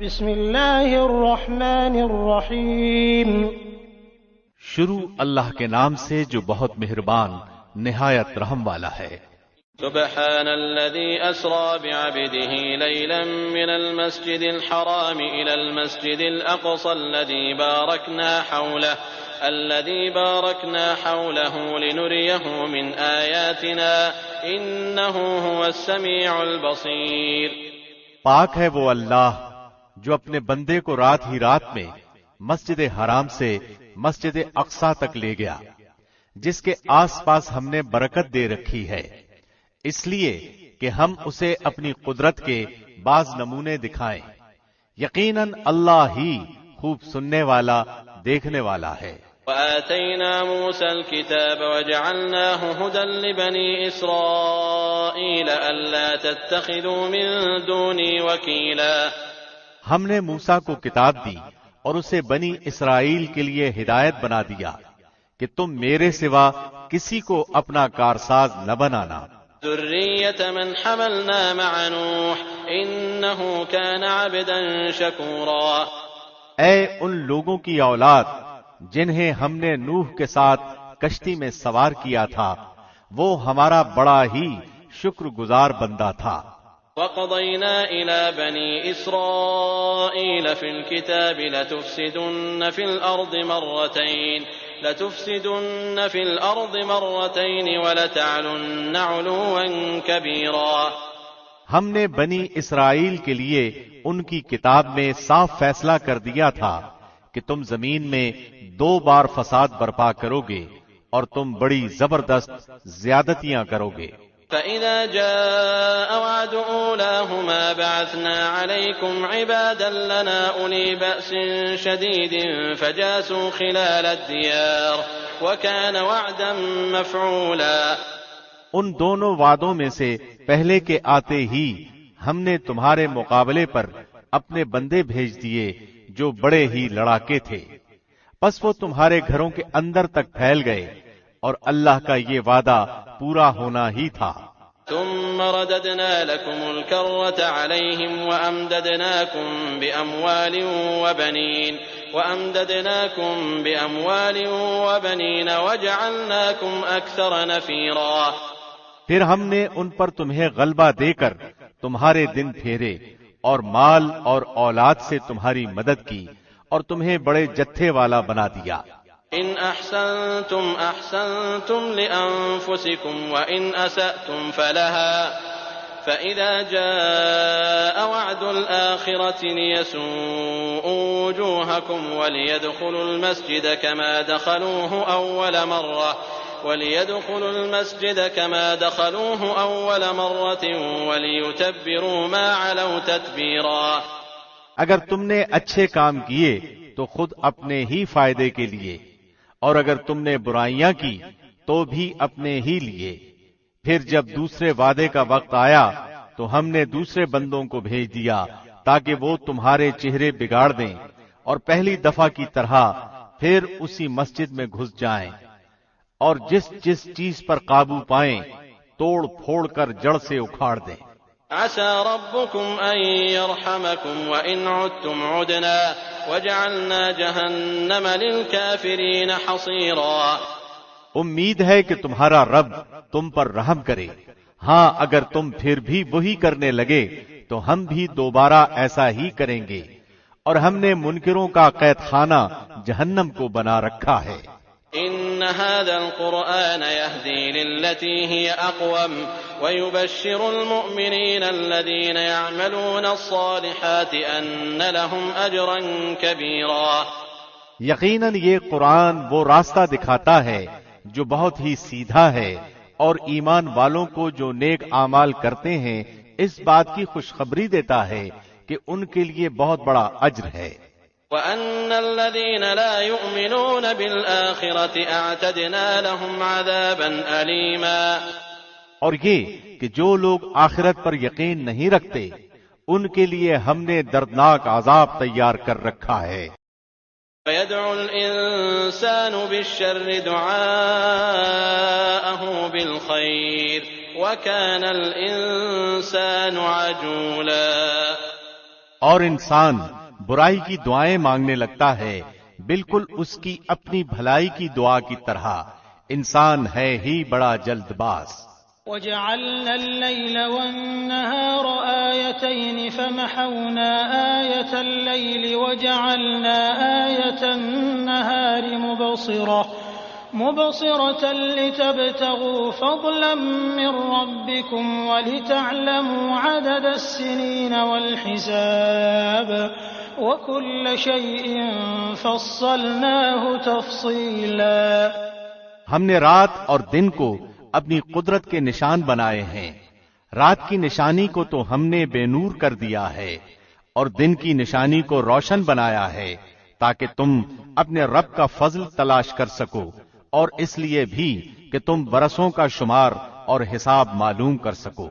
بسم اللہ الرحمن الرحیم۔ شروع اللہ کے نام سے جو بہت مہربان نہایت رحم والا ہے۔ سبحان الذي أسرى بعبده ليلا من المسجد الحرام إلى المسجد الأقصى الذي باركنا حوله لنريه من آياتنا إنه هو السميع البصير۔ پاک ہے وہ اللہ جو اپنے بندے کو رات ہی رات میں مسجد حرام سے مسجد اقصی تک لے گیا، جس کے آس پاس ہم نے برکت دے رکھی ہے، اس لیے کہ ہم اسے اپنی قدرت کے بعض نمونے دکھائیں۔ یقیناً اللہ ہی خوب سننے والا دیکھنے والا ہے۔ وآتينا موسى الكتاب وجعلناه هدى لبني إسرائيل ألا تتخذوا من دوني وكيلا۔ ہم نے موسیٰ کو کتاب دی اور اسے بنی اسرائیل کے لیے ہدایت بنا دیا کہ تم میرے سوا کسی کو اپنا کارساز نہ بنانا۔ ذرية من حملنا مع نوح إنه كان عبدا شكورا۔ اے ان لوگوں کی اولاد جنہیں ہم نے نوح کے ساتھ کشتی میں سوار کیا تھا، وہ ہمارا بڑا ہی شکر گزار بندہ تھا۔ وَقَضَيْنَا إِلَى بَنِي إِسْرَائِيلَ فِي الْكِتَابِ لَتُفْسِدُنَّ فِي الْأَرْضِ مَرَّتَيْنِ وَلَتَعْلُنَّ عُلُوًّا كَبِيرًا۔ ہم نے بنی اسرائیل کے لیے ان کی کتاب میں صاف فیصلہ کر دیا تھا کہ تم زمین میں 2 بار فساد برپا کرو گے اور تم بڑی زبردست زیادتیاں کرو گے۔ فَإِذَا جَاءَ وَعْدُ أُولَاهُمَا بَعَثْنَا عَلَيْكُمْ عِبَادًا لَّنَا أُولِي بَأْسٍ شَدِيدٍ فَجَاسُوا خِلَالَ الدِّيَارِ وَكَانَ وَعْدًا مَّفْعُولًا۔ ان دونوں وعدوں میں سے پہلے کے آتے ہی ہم نے تمہارے مقابلے پر اپنے بندے بھیج دیے جو بڑے ہی لڑاکے تھے، پس وہ تمہارے گھروں کے اندر تک پھیل گئے اور اللہ کا یہ وعدہ پورا ہونا ہی تھا۔ ثم رددنا لكم الكرة عليهم وأمددناكم بأموال وبنين وجعلناكم أكثر نفيرا۔ پھر ہم نے ان پر تمہیں غلبہ دے کر تمہارے دن پھیرے اور مال اور اولاد سے تمہاری مدد کی اور تمہیں بڑے جتھے والا بنا دیا۔ ان احسنتم احسنتم لانفسکم وان اسأتم فلها فاذا جاء وعد الاخرة ليسوءوا وجوهكم وليدخلوا المسجد كما دخلوه أول مرة وليتبروا ما علوا تتبيرا۔ اگر تم نے اچھے کام کیے تو خود اپنے ہی فائدے کے لیے، اور اگر تم نے برائیاں کی تو بھی اپنے ہی لیے۔ پھر جب دوسرے وعدے کا وقت آیا تو ہم نے دوسرے بندوں کو بھیج دیا تاکہ وہ تمہارے چہرے بگاڑ دیں اور پہلی دفعہ کی طرح پھر اسی مسجد میں گھس جائیں، اور جس جس چیز پر قابو پائیں توڑ پھوڑ کر جڑ سے اکھاڑ دیں۔ عسى ربكم أن يرحمكم وإن عدتم عدنا وجعلنا جهنم للكافرين حصيرا۔ امید ہے کہ تمہارا رب تم پر رحم کرے، ہاں اگر تم پھر بھی وہی کرنے لگے تو ہم بھی دوبارہ ایسا ہی کریں گے، اور ہم نے منکروں کا قید خانہ جہنم کو بنا رکھا ہے۔ ان هذا القرآن يهدي للتي هي اقوم ويبشر المؤمنين الذين يعملون الصالحات ان لهم اجرا كبيرا۔ یقیناً یہ قرآن وہ راستہ دکھاتا ہے جو بہت ہی سیدھا ہے، اور ایمان والوں کو جو نیک اعمال کرتے ہیں اس بات کی خوشخبری دیتا ہے کہ ان کے لیے بہت بڑا اجر ہے۔ وَأَنَّ الَّذِينَ لَا يُؤْمِنُونَ بِالْآخِرَةِ أَعْتَدْنَا لَهُمْ عَذَابًا أَلِيمًا۔ اور یہ کہ جو لوگ آخرت پر یقین نہیں رکھتے ان کے لیے ہم نے دردناک عذاب تیار کر رکھا ہے۔ وَيَدْعُ الْإِنسَانُ بِالشَّرِّ دُعَاءَهُ بِالْخَيْرِ وَكَانَ الْإِنسَانُ عَجُولًا۔ اور انسان برائی کی دعائیں مانگنے لگتا ہے بالکل اس کی اپنی بھلائی کی دعا کی طرح. انسان ہے ہی بڑا جلد باز. وجعلنا الليل والنهار آيتين فمحونا آية الليل وجعلنا آية النهار مبصرة لتبتغوا فضلا من ربكم ولتعلموا عدد السنين والحساب وكل شيء فصلناه تفصيلا. ہم نے رات اور دن کو اپنی قدرت کے نشان بنائے ہیں. رات کی نشانی کو تو ہم نے بے نور کر دیا ہے اور دن کی نشانی کو روشن بنایا ہے تاکہ تم اپنے رب کا فضل تلاش کر سکو اور اس لیے بھی کہ تم برسوں کا شمار اور حساب معلوم کر سکو.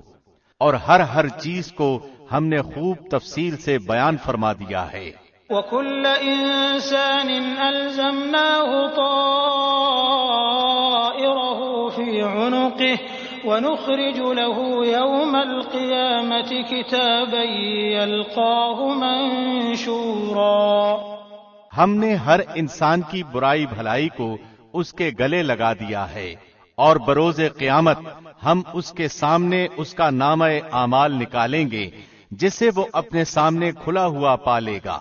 اور ہر چیز کو ہم نے خوب تفصیل سے بیان فرما دیا ہے. وَكُلَّ إِنسَانٍ أَلْزَمْنَاهُ طَائِرَهُ فِي عُنُقِهِ وَنُخْرِجُ لَهُ يَوْمَ الْقِيَامَةِ كِتَابًا يَلْقَاهُ مَنشُورًا. ہم نے ہر انسان کی برائی بھلائی کو اس کے گلے لگا دیا ہے اور بروز قیامت ہم اس کے سامنے اس کا نامہ اعمال نکالیں گے جسے وہ اپنے سامنے کھلا ہوا پالے گا.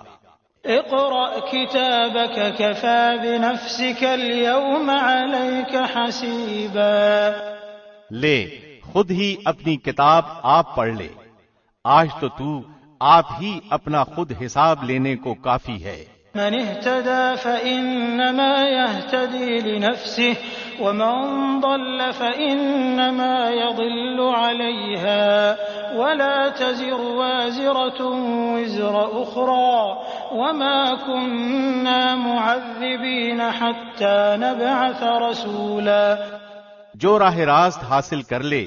اقرأ كتابك كفى بنفسك اليوم عليك حسيبا. لے خود ہی اپنی کتاب آپ پڑھ لے. آج تو آپ ہی اپنا خود حساب لینے کو کافی ہے. من اهتدى فإنما يهتدي لنفسه ومن ضل فإنما يضل عليها ولا تزر وازرة وزر أخرى وما كنا معذبين حتى نبعث رسولا. جو راہ راست حاصل کر لے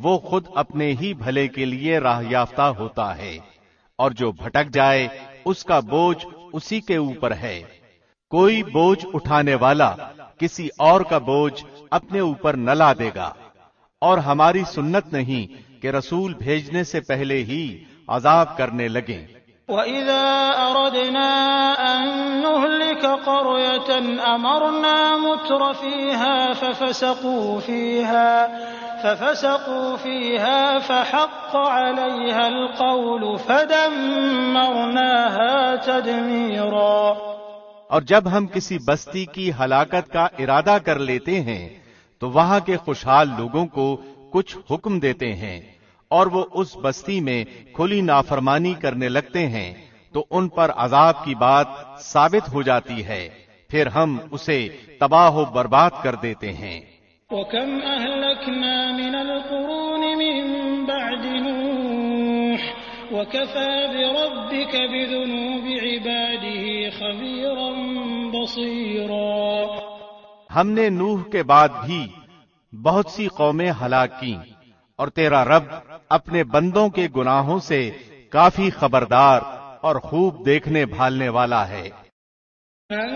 وہ خود اپنے ہی بھلے کے لیے راہ یافتہ ہوتا ہے اور جو بھٹک جائے اس کا بوجھ اسی کے اوپر ہے. کوئی بوجھ اٹھانے والا کسی اور کا بوجھ اپنے اوپر نہ لا دے گا اور ہماری سنت نہیں کہ رسول بھیجنے سے پہلے ہی عذاب کرنے لگیں. وَإِذَا أَرَدْنَا أَن نُّهْلِكَ قَرْيَةً أَمَرْنَا مُتْرَ فِيهَا فَفَسَقُوا فِيهَا فَحَقَّ عَلَيْهَا الْقَوْلُ فَدَمَّرْنَاهَا تَدْمِيرًا. اور جب ہم کسی بستی کی ہلاکت کا ارادہ کر لیتے ہیں تو وہاں کے خوشحال لوگوں کو کچھ حکم دیتے ہیں اور وہ اس بستی میں کھلی نافرمانی کرنے لگتے ہیں تو ان پر عذاب کی بات ثابت ہو جاتی ہے پھر ہم اسے تباہ و برباد کر دیتے ہیں. وَكَمْ أَهْلَكْنَا مِنَ الْقُرُونِ مِن بَعْدِ نُوحٍ وَكَفَى بِرَبِّكَ بِذُنُوبِ عِبَادِهِ خَبِيرًا بَصِيرًا. ہم نے نوح کے بعد بھی بہت سی قومیں ہلاک کیں اور تیرا رب اپنے بندوں کے گناہوں سے کافی خبردار اور خوب دیکھنے بھالنے والا ہے. من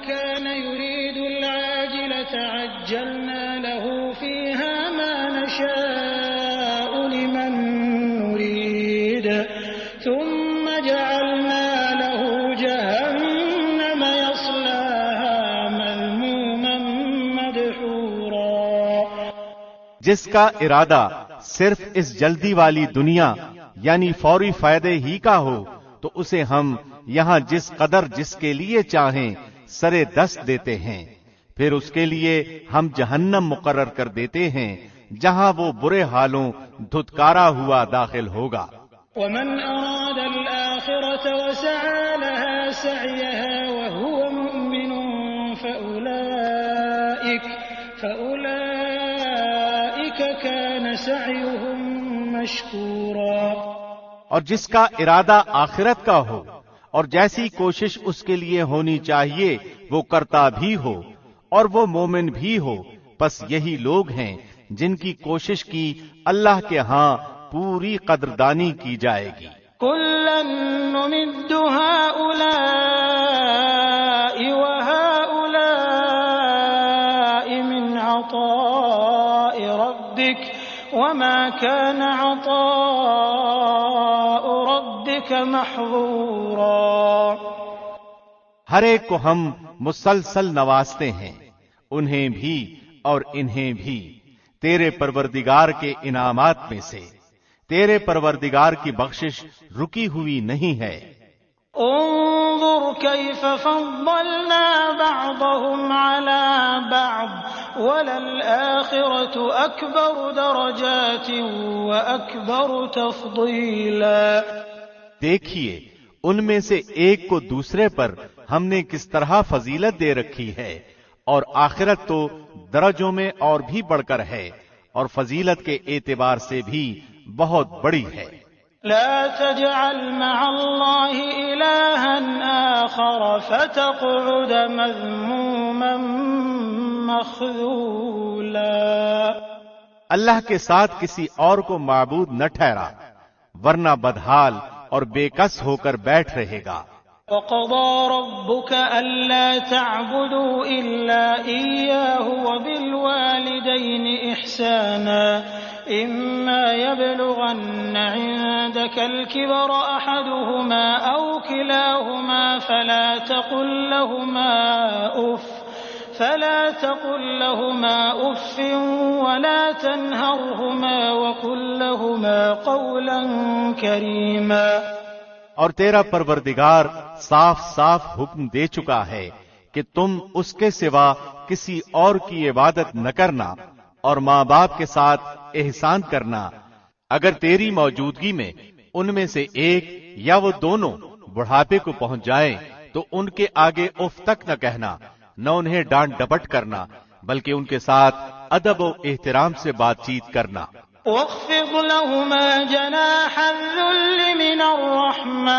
كان يريد العاجلة عجلنا له فيها ما نشاء لمن نريد ثم جعلنا له جهنم يصلاها مذموما مدحورا. جس کا ارادہ صرف اس جلدی والی دنیا یعنی فوری فائدے ہی کا ہو تو اسے ہم یہاں جس قدر جس کے لیے چاہیں سرے دست دیتے ہیں پھر اس کے لیے ہم جہنم مقرر کر دیتے ہیں جہاں وہ برے حالوں دھتکارا ہوا داخل ہوگا. ومن أراد الآخرة وسعى لها سعيها وهو مؤمن فأولئك كان سعيهم مشكورا. اور جس کا ارادہ آخرت کا ہو اور جیسی کوشش اس کے لیے ہونی چاہیے وہ کرتا بھی ہو اور وہ مومن بھی ہو پس یہی لوگ ہیں جن کی کوشش کی اللہ کے ہاں پوری قدردانی کی جائے گی. كُلًّا نُّمِدُّ هَٰؤُلَاءِ وَهَٰؤُلَاءِ مِنْ عَطَاءِ رَبِّكَ وَمَا كَانَ عَطَاءُ رَبِّكَ محظورا. ہر ایک کو ہم مسلسل نوازتے ہیں، انہیں بھی اور انہیں بھی، تیرے پروردگار کے انعامات میں سے. تیرے پروردگار کی بخشش رکی ہوئی نہیں ہے. انظر كيف فضلنا بعضهم على بعض وللآخرة أكبر درجات وأكبر تفضيلا. دیکھیے ان میں سے ایک کو دوسرے پر ہم نے کس طرح فضیلت دے رکھی ہے، اور آخرت تو درجوں میں اور بھی بڑھ کر ہے، اور فضیلت کے اعتبار سے بھی بہت بڑی ہے. لا تجعل مع الله إلها آخر فتقعد مذموما مخذولا. اللہ کے ساتھ کسی اور کو معبود نہ ٹھہرا، ورنہ بدحال اور بے کس ہو کر بیٹھ رہے گا. وقضى ربك ألا تعبدوا إلا إياه وبالوالدين إحسانا إما يبلغن عندك الكبر أحدهما أو كلاهما فلا تقل لهما أف ولا تنهرهما وقل لهما قولا كريما. اور تیرا پروردگار صاف صاف حکم دے چکا ہے کہ تم اس کے سوا کسی اور کی عبادت نہ کرنا، اور ماں باپ کے ساتھ احسان کرنا. اگر تیری موجودگی میں ان میں سے ایک یا وہ دونوں بڑھاپے کو پہنچ جائیں تو ان کے آگے اف تک نہ کہنا، نہ انہیں ڈانٹ ڈپٹ کرنا، بلکہ ان کے ساتھ ادب و احترام سے بات چیت کرنا. واخفض لهما جناح الذل من الرحمة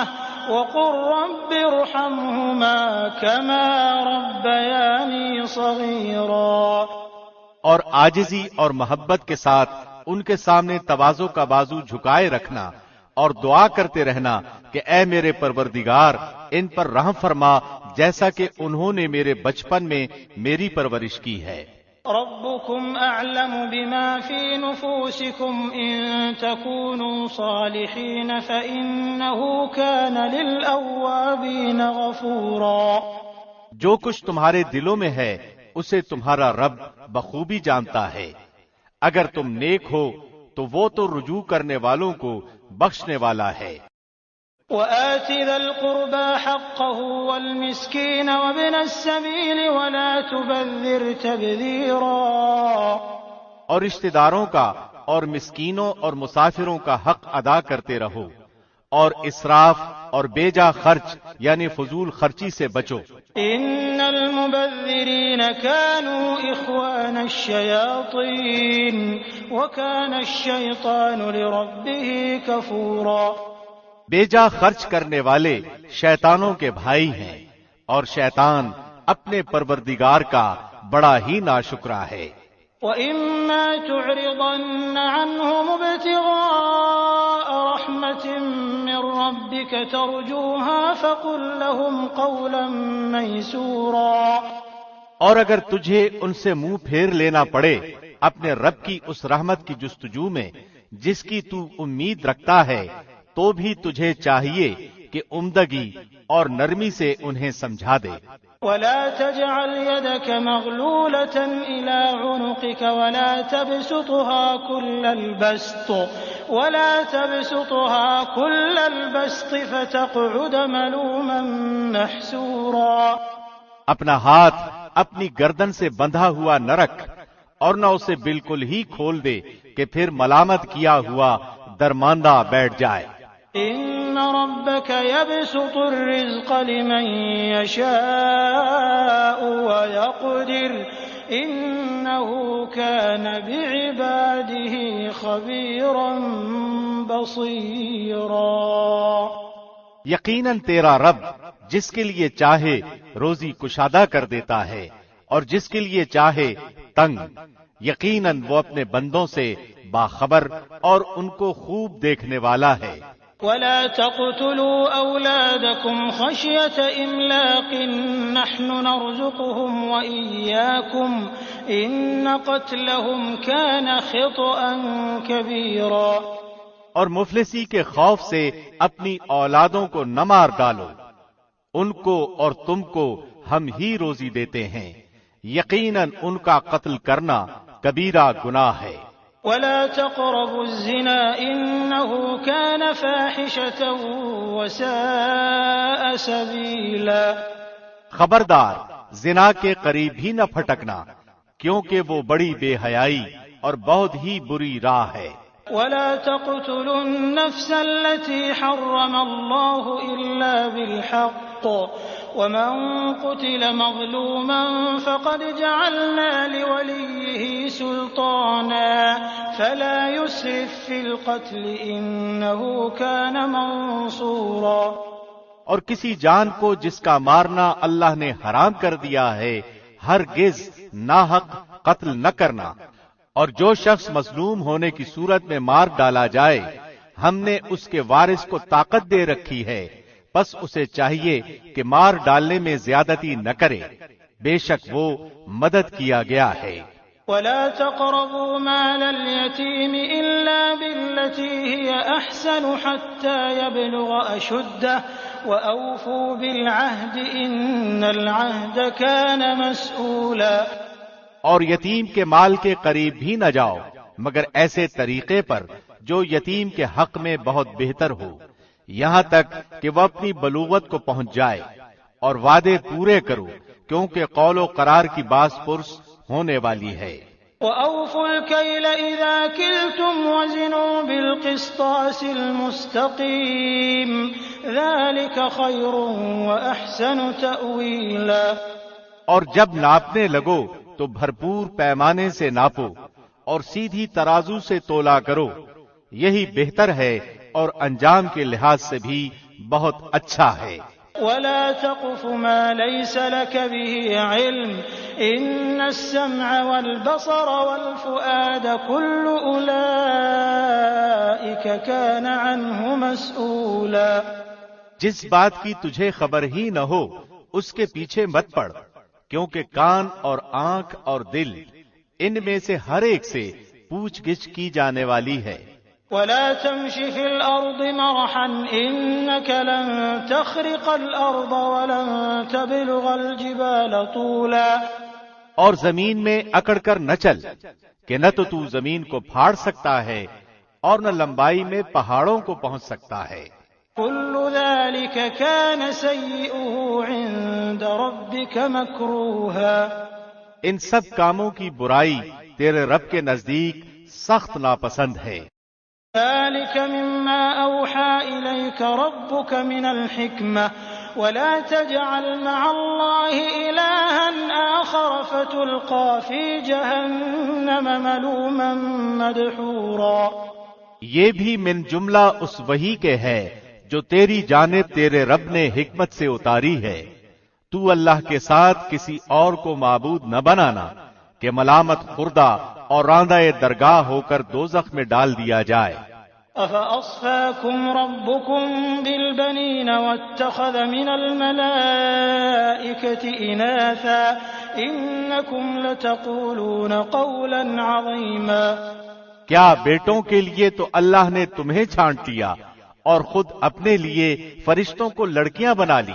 وقل رب ارحمهما كما ربياني صغيرا. اور عاجزی اور محبت کے ساتھ ان کے سامنے تواضع کا بازو جھکائے رکھنا، اور دعا کرتے رہنا کہ اے میرے پروردگار ان پر رحم فرما جیسا کہ انہوں نے میرے بچپن میں میری پرورش کی ہے. ربكم أعلم بما في نفوسكم إن تكونوا صالحين فإنه كان للأوابين غفورا. جو کچھ تمہارے دلوں میں ہے اسے تمہارا رب بخوبی جانتا ہے. اگر تم نیک ہو تو وہ تو رجوع کرنے والوں کو بخشنے والا ہے. وآت ذا القربى حقه والمسكين وابن السبيل ولا تبذر تبذيرا. اور رشتہ داروں کا اور مسکینوں اور مسافروں کا حق ادا کرتے رہو، اور اسراف اور بیجا خرچ یعنی فضول خرچی سے بچو. ان المبذرین كانوا اخوان الشیاطین وكان الشیطان لربه کفورا. بیجا خرچ کرنے والے شیطانوں کے بھائی ہیں، اور شیطان اپنے پروردگار کا بڑا ہی ناشکرا ہے. وَإِمَّا تُعْرِضَنَّ عَنْهُمُ ابْتِغَاءَ رَحْمَةٍ مِّن رَّبِّكَ تَرْجُوهَا فَقُل لَّهُمْ قَوْلًا مَّيْسُورًا. اور اگر تجھے ان سے منہ پھیر لینا پڑے اپنے رب کی اس رحمت کی جستجو میں جس کی تو امید رکھتا ہے، تو بھی تجھے چاہیے کہ عمدگی اور نرمی سے انہیں سمجھا دے. ولا تجعل يدك مغلولة إلى عنقك ولا تبسطها كل البسط فتقعد ملوما محسورا. اپنا ہاتھ اپنی گردن سے بندھا ہوا نہ رکھ، اور نہ اسے بالکل ہی کھول دے کہ پھر ملامت کیا ہوا درماندہ بیٹھ جائے. ان ربك يبسط الرزق لمن يشاء ويقدر انه كان بعباده خبيرا بصيرا. یقیناً تیرا رب جس کے لیے چاہے روزی کشادہ کر دیتا ہے اور جس کے لیے چاہے تنگ. یقیناً وہ اپنے بندوں سے باخبر اور ان کو خوب دیکھنے والا ہے. ولا تقتلوا أولادكم خشية إملاق نحن نرزقهم وإياكم إن قتلهم كان خطأ كبيرا. اور مفلسی کے خوف سے اپنی اولادوں کو نہ مار ڈالو، ان کو اور تم کو ہم ہی روزی دیتے ہیں، یقیناً ان کا قتل کرنا کبیرہ گناہ ہے۔ ولا تقربوا الزنا إنه كان فاحشة وساء سبيلا۔ خبردار زنا کے قریب بھی نہ پھٹکنا، کیونکہ وہ بڑی بے حیائی اور بہت ہی بری راہ ہے۔ ولا تقتلوا النفس التي حرم الله إلا بالحق ومن قتل مظلوما فقد جعلنا لوليه سلطانا فلا يسرف في القتل إنه كان منصورا۔ اور کسی جان کو جس کا مارنا اللہ نے حرام کر دیا ہے ہرگز ناحق قتل نہ کرنا، اور جو شخص مظلوم ہونے کی صورت میں مار ڈالا جائے ہم نے اس کے وارث کو طاقت دے رکھی ہے، بس اسے چاہیے کہ مار ڈالنے میں زیادتی نہ کرے، بے شک وہ مدد کیا گیا ہے۔ ولا تقربوا مال اليتيم إلا بالتي هي أحسن حتى يبلغ أشده وأوفوا بالعهد إن العهد كان مسؤولا۔ اور یتیم کے مال کے قریب بھی نہ جاؤ مگر ایسے طریقے پر جو یتیم کے حق میں بہت بہتر ہو، یہاں تک کہ وہ اپنی بلوغت کو پہنچ جائے، اور وعدے پورے کرو کیونکہ قول و قرار کی باز پرس ہونے والی ہے۔ وَأَوْفُوا الْكَيْلَ إِذَا كِلْتُمْ وَزِنُوا بِالْقِسْطَاسِ الْمُسْتَقِيمِ ذَلِكَ خَيْرٌ وَأَحْسَنُ تَأْوِيلًا۔ اور جب ناپنے لگو تو بھرپور پیمانے سے ناپو اور سیدھی ترازو سے تولا کرو، یہی بہتر ہے اور انجام کے لحاظ سے بھی بہت اچھا ہے۔ ولا تقف ما ليس لك به علم إن السمع والبصر والفؤاد كل أولئك كان عنه مسؤولا۔ جس بات کی تجھے خبر ہی نہ ہو اس کے پیچھے مت پڑ، کیونکہ کان اور آنکھ اور دل ان میں سے ہر ایک سے پوچھ گچھ کی جانے والی ہے۔ ولا تمش في الأرض مرحا إنك لن تخرق الأرض ولن تبلغ الجبال طولا۔ اور زمین میں اکڑ کر نہ چل کہ نہ تو زمین کو پھاڑ سکتا ہے اور نہ لمبائی میں پہاڑوں کو پہنچ سکتا ہے۔ كل ذلك كان سيئه عند ربك مكروها۔ ان سب کاموں کی برائی تیرے رب کے نزدیک سخت ناپسند ہے۔ ذلك مما أوحى إليك ربك من الحكمة ولا تجعل مع الله إلها آخر فتلقى في جهنم ملوما مدحورا۔ یہ بھی من جملہ اس وحی کے ہے جو تیری جانب تیرے رب نے حکمت سے اتاری ہے، تو اللہ کے ساتھ کسی اور کو معبود نہ بنانا کہ ملامت خوردہ اور راندہ درگاہ ہو کر دوزخ میں ڈال دیا جائے۔ أَفَأَصْفَاكُمْ رَبُّكُمْ بِالْبَنِينَ وَاتَّخَذَ مِنَ الْمَلَائِكَةِ إِنَاثًا إِنَّكُمْ لَتَقُولُونَ قَوْلًا عَظِيمًا۔ کیا بیٹوں کے لیے تو اللہ نے تمہیں چھانٹ لیا اور خود اپنے لیے فرشتوں کو لڑکیاں بنا لی،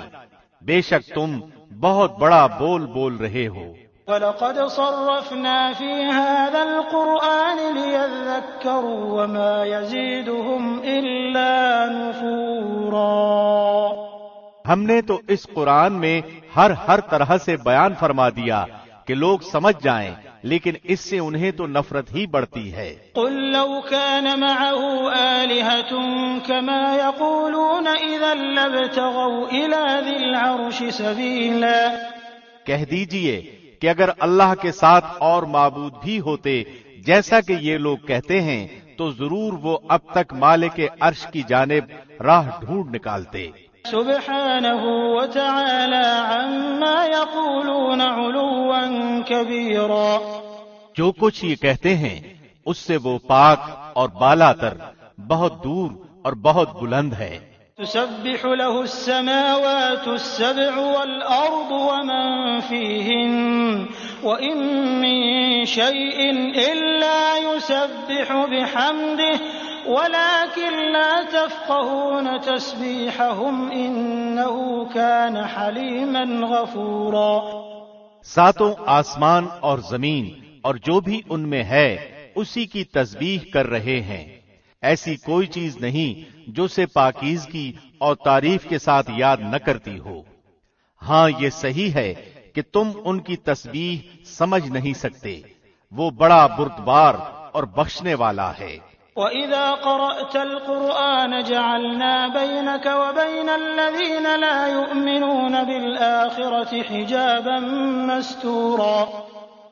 بے شک تم بہت بڑا بول بول رہے ہو۔ وَلَقَدْ صَرَّفْنَا فِي هَذَا الْقُرْآنِ لِيَذَّكَّرُوا وَمَا يَزِيدُهُمْ إِلَّا نُفُورًا۔ ہم نے تو اس قرآن میں ہر طرح سے بیان فرما دیا کہ لوگ سمجھ جائیں، لیکن اس سے انہیں تو نفرت ہی بڑھتی ہے۔ قُل لَّوْ كَانَ مَعَهُ آلِهَةٌ كَمَا يَقُولُونَ إِذًا لَّابْتَغَوْا إِلَىٰ ذِي الْعَرْشِ سَبِيلًا۔ کہہ دیجئے کہ اگر اللہ کے ساتھ اور معبود بھی ہوتے جیسا کہ یہ لوگ کہتے ہیں تو ضرور وہ اب تک مالک عرش کی جانب راہ ڈھونڈ نکالتے۔ سبحانہ وتعالی عما یقولون علوا کبیرا۔ جو کچھ یہ کہتے ہیں اس سے وہ پاک اور بالا تر، بہت دور اور بہت بلند ہے۔ تسبح له السماوات السبع والأرض ومن فيهن وإن من شيء إلا يسبح بحمده ولكن لا تفقهون تسبيحهم إنه كان حليما غفورا۔ ساتوں آسمان اور زمین اور جو بھی ان میں ہے اسی کی تسبیح کر رہے ہیں، ایسی کوئی چیز نہیں جو اسے پاکیزگی اور تعریف کے ساتھ یاد نہ کرتی ہو۔ ہاں یہ صحیح ہے کہ تم ان کی تسبیح سمجھ نہیں سکتے، وہ بڑا بردبار اور بخشنے والا ہے۔ وَإِذَا قَرَأْتَ الْقُرْآنَ جَعَلْنَا بَيْنَكَ وَبَيْنَ الَّذِينَ لَا يُؤْمِنُونَ بِالْآخِرَةِ حِجَابًا مَسْتُورًا۔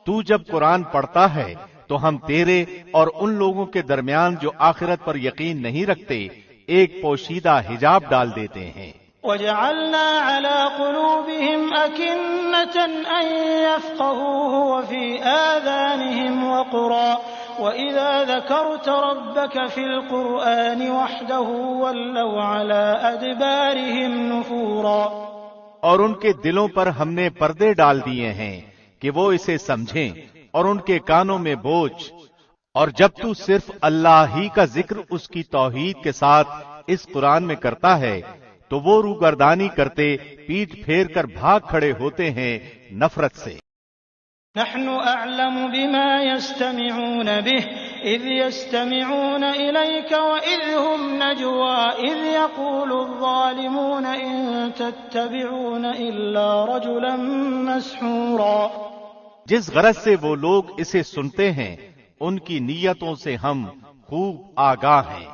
تو جب قرآن پڑھتا ہے تو ہم تیرے اور ان لوگوں کے درمیان جو آخرت پر یقین نہیں رکھتے ایک پوشیدہ حجاب ڈال دیتے ہیں۔ وَجَعَلْنَا عَلَى قُلُوبِهِمْ أَكِنَّةً أَن يَفْقَهُوهُ وَفِي آذَانِهِمْ وَقْرًا وَإِذَا ذَكَرْتَ رَبَّكَ فِي الْقُرْآنِ وَحْدَهُ وَلَّوْا عَلَى أَدْبَارِهِمْ نُفُورًا۔ اور ان کے دلوں پر ہم نے پردے ڈال دیے ہیں کہ وہ اسے سمجھیں اور ان کے کانوں میں بوجھ، اور جب تو صرف اللہ ہی کا ذکر اس کی توحید کے ساتھ اس قرآن میں کرتا ہے تو وہ روگردانی کرتے پیٹھ پھیر کر بھاگ کھڑے ہوتے ہیں نفرت سے۔ نحن اعلم بما يستمعون به اذ يستمعون اليك واذ هم نجوى اذ يقول الظالمون ان تتبعون الا رجلا مسحورا۔ جس غرض سے وہ لوگ اسے سنتے ہیں ان کی نیتوں سے ہم خوب آگاہ ہیں۔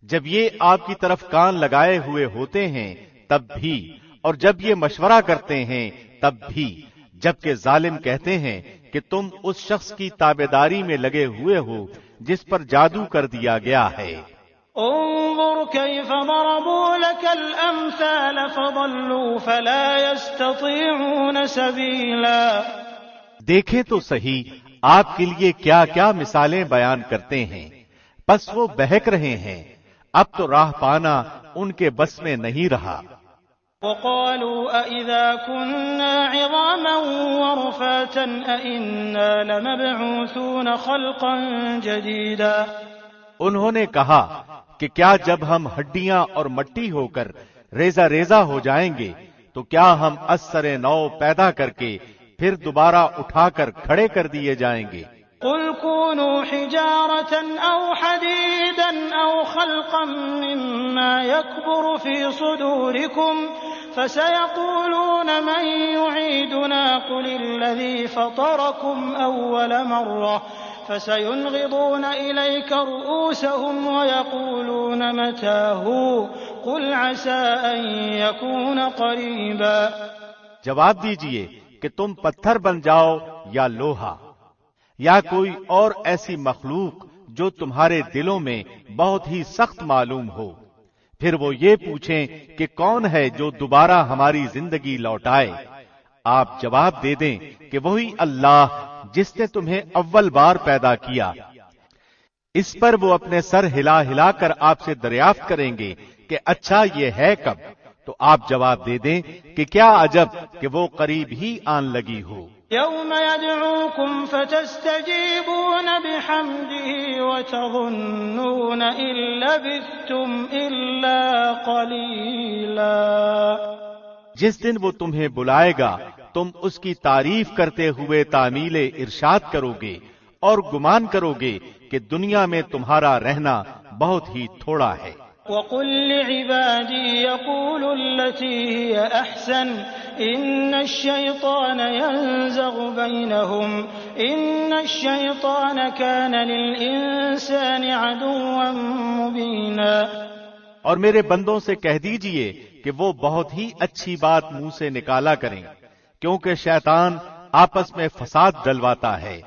جب یہ آپ کی طرف کان لگائے ہوئے ہوتے ہیں تب بھی، اور جب یہ مشورہ کرتے ہیں تب بھی، جبکہ ظالم کہتے ہیں کہ تم اس شخص کی تابعداری میں لگے ہوئے ہو جس پر جادو کر دیا گیا ہے۔ انظر كيف ضربوا لك الامثال فضلوا فلا يستطيعون سبيلا۔ دیکھیں تو صحیح آپ کے لیے کیا کیا مثالیں بیان کرتے ہیں، بس وہ بہک رہے ہیں، اب تو راہ پانا ان کے بس میں نہیں رہا۔ وقالوا أإذا كنا عظاما ورفاتا أإنا لمبعوثون خلقا جديدا۔ انہوں نے کہا کہ کیا جب ہم ہڈیاں اور مٹی ہو کر ریزہ ریزہ ہو جائیں گے تو کیا ہم از سر نو پیدا کر کے پھر دوبارہ اٹھا کر کھڑے کر دیے جائیں گے۔ قل كونوا حجارة أو حديدا أو خلقا مما يكبر في صدوركم فسيقولون من يعيدنا قل الذي فطركم أول مرة فسينغضون إليك رؤوسهم ويقولون متى هو قل عسى أن يكون قريبا۔ جواب دیجئے کہ تم پتھر بن جاؤ یا لوہا یا کوئی اور ایسی مخلوق جو تمہارے دلوں میں بہت ہی سخت معلوم ہو، پھر وہ یہ پوچھیں کہ کون ہے جو دوبارہ ہماری زندگی لوٹائے۔ آپ جواب دے دیں کہ وہی اللہ جس نے تمہیں اول بار پیدا کیا۔ اس پر وہ اپنے سر ہلا ہلا کر آپ سے دریافت کریں گے کہ اچھا یہ ہے کب، تو آپ جواب دے دیں کہ کیا عجب کہ وہ قریب ہی آن لگی ہو۔ يوم يدعوكم فتستجيبون بحمده وتظنون إن لبثتم إلا قليلا۔ جس دن وہ تمہیں بلائے گا تم اس کی تعریف کرتے ہوئے تعمیل ارشاد کرو گے اور گمان کرو گے کہ دنیا میں تمہارا رہنا بہت ہی تھوڑا ہے۔ وَقُل لِّعِبَادِي يَقُولُوا الَّتِي هِيَ أَحْسَنُ إِنَّ الشَّيْطَانَ يَنزَغُ بَيْنَهُمْ إِنَّ الشَّيْطَانَ كَانَ لِلْإِنسَانِ عَدُوًّا مُّبِينًا۔ اور میرے بندوں سے کہہ دیجئے کہ وہ بہت ہی اچھی بات منہ سے نکالا کریں، کیونکہ شیطان آپس میں فساد ڈلواتا ہے۔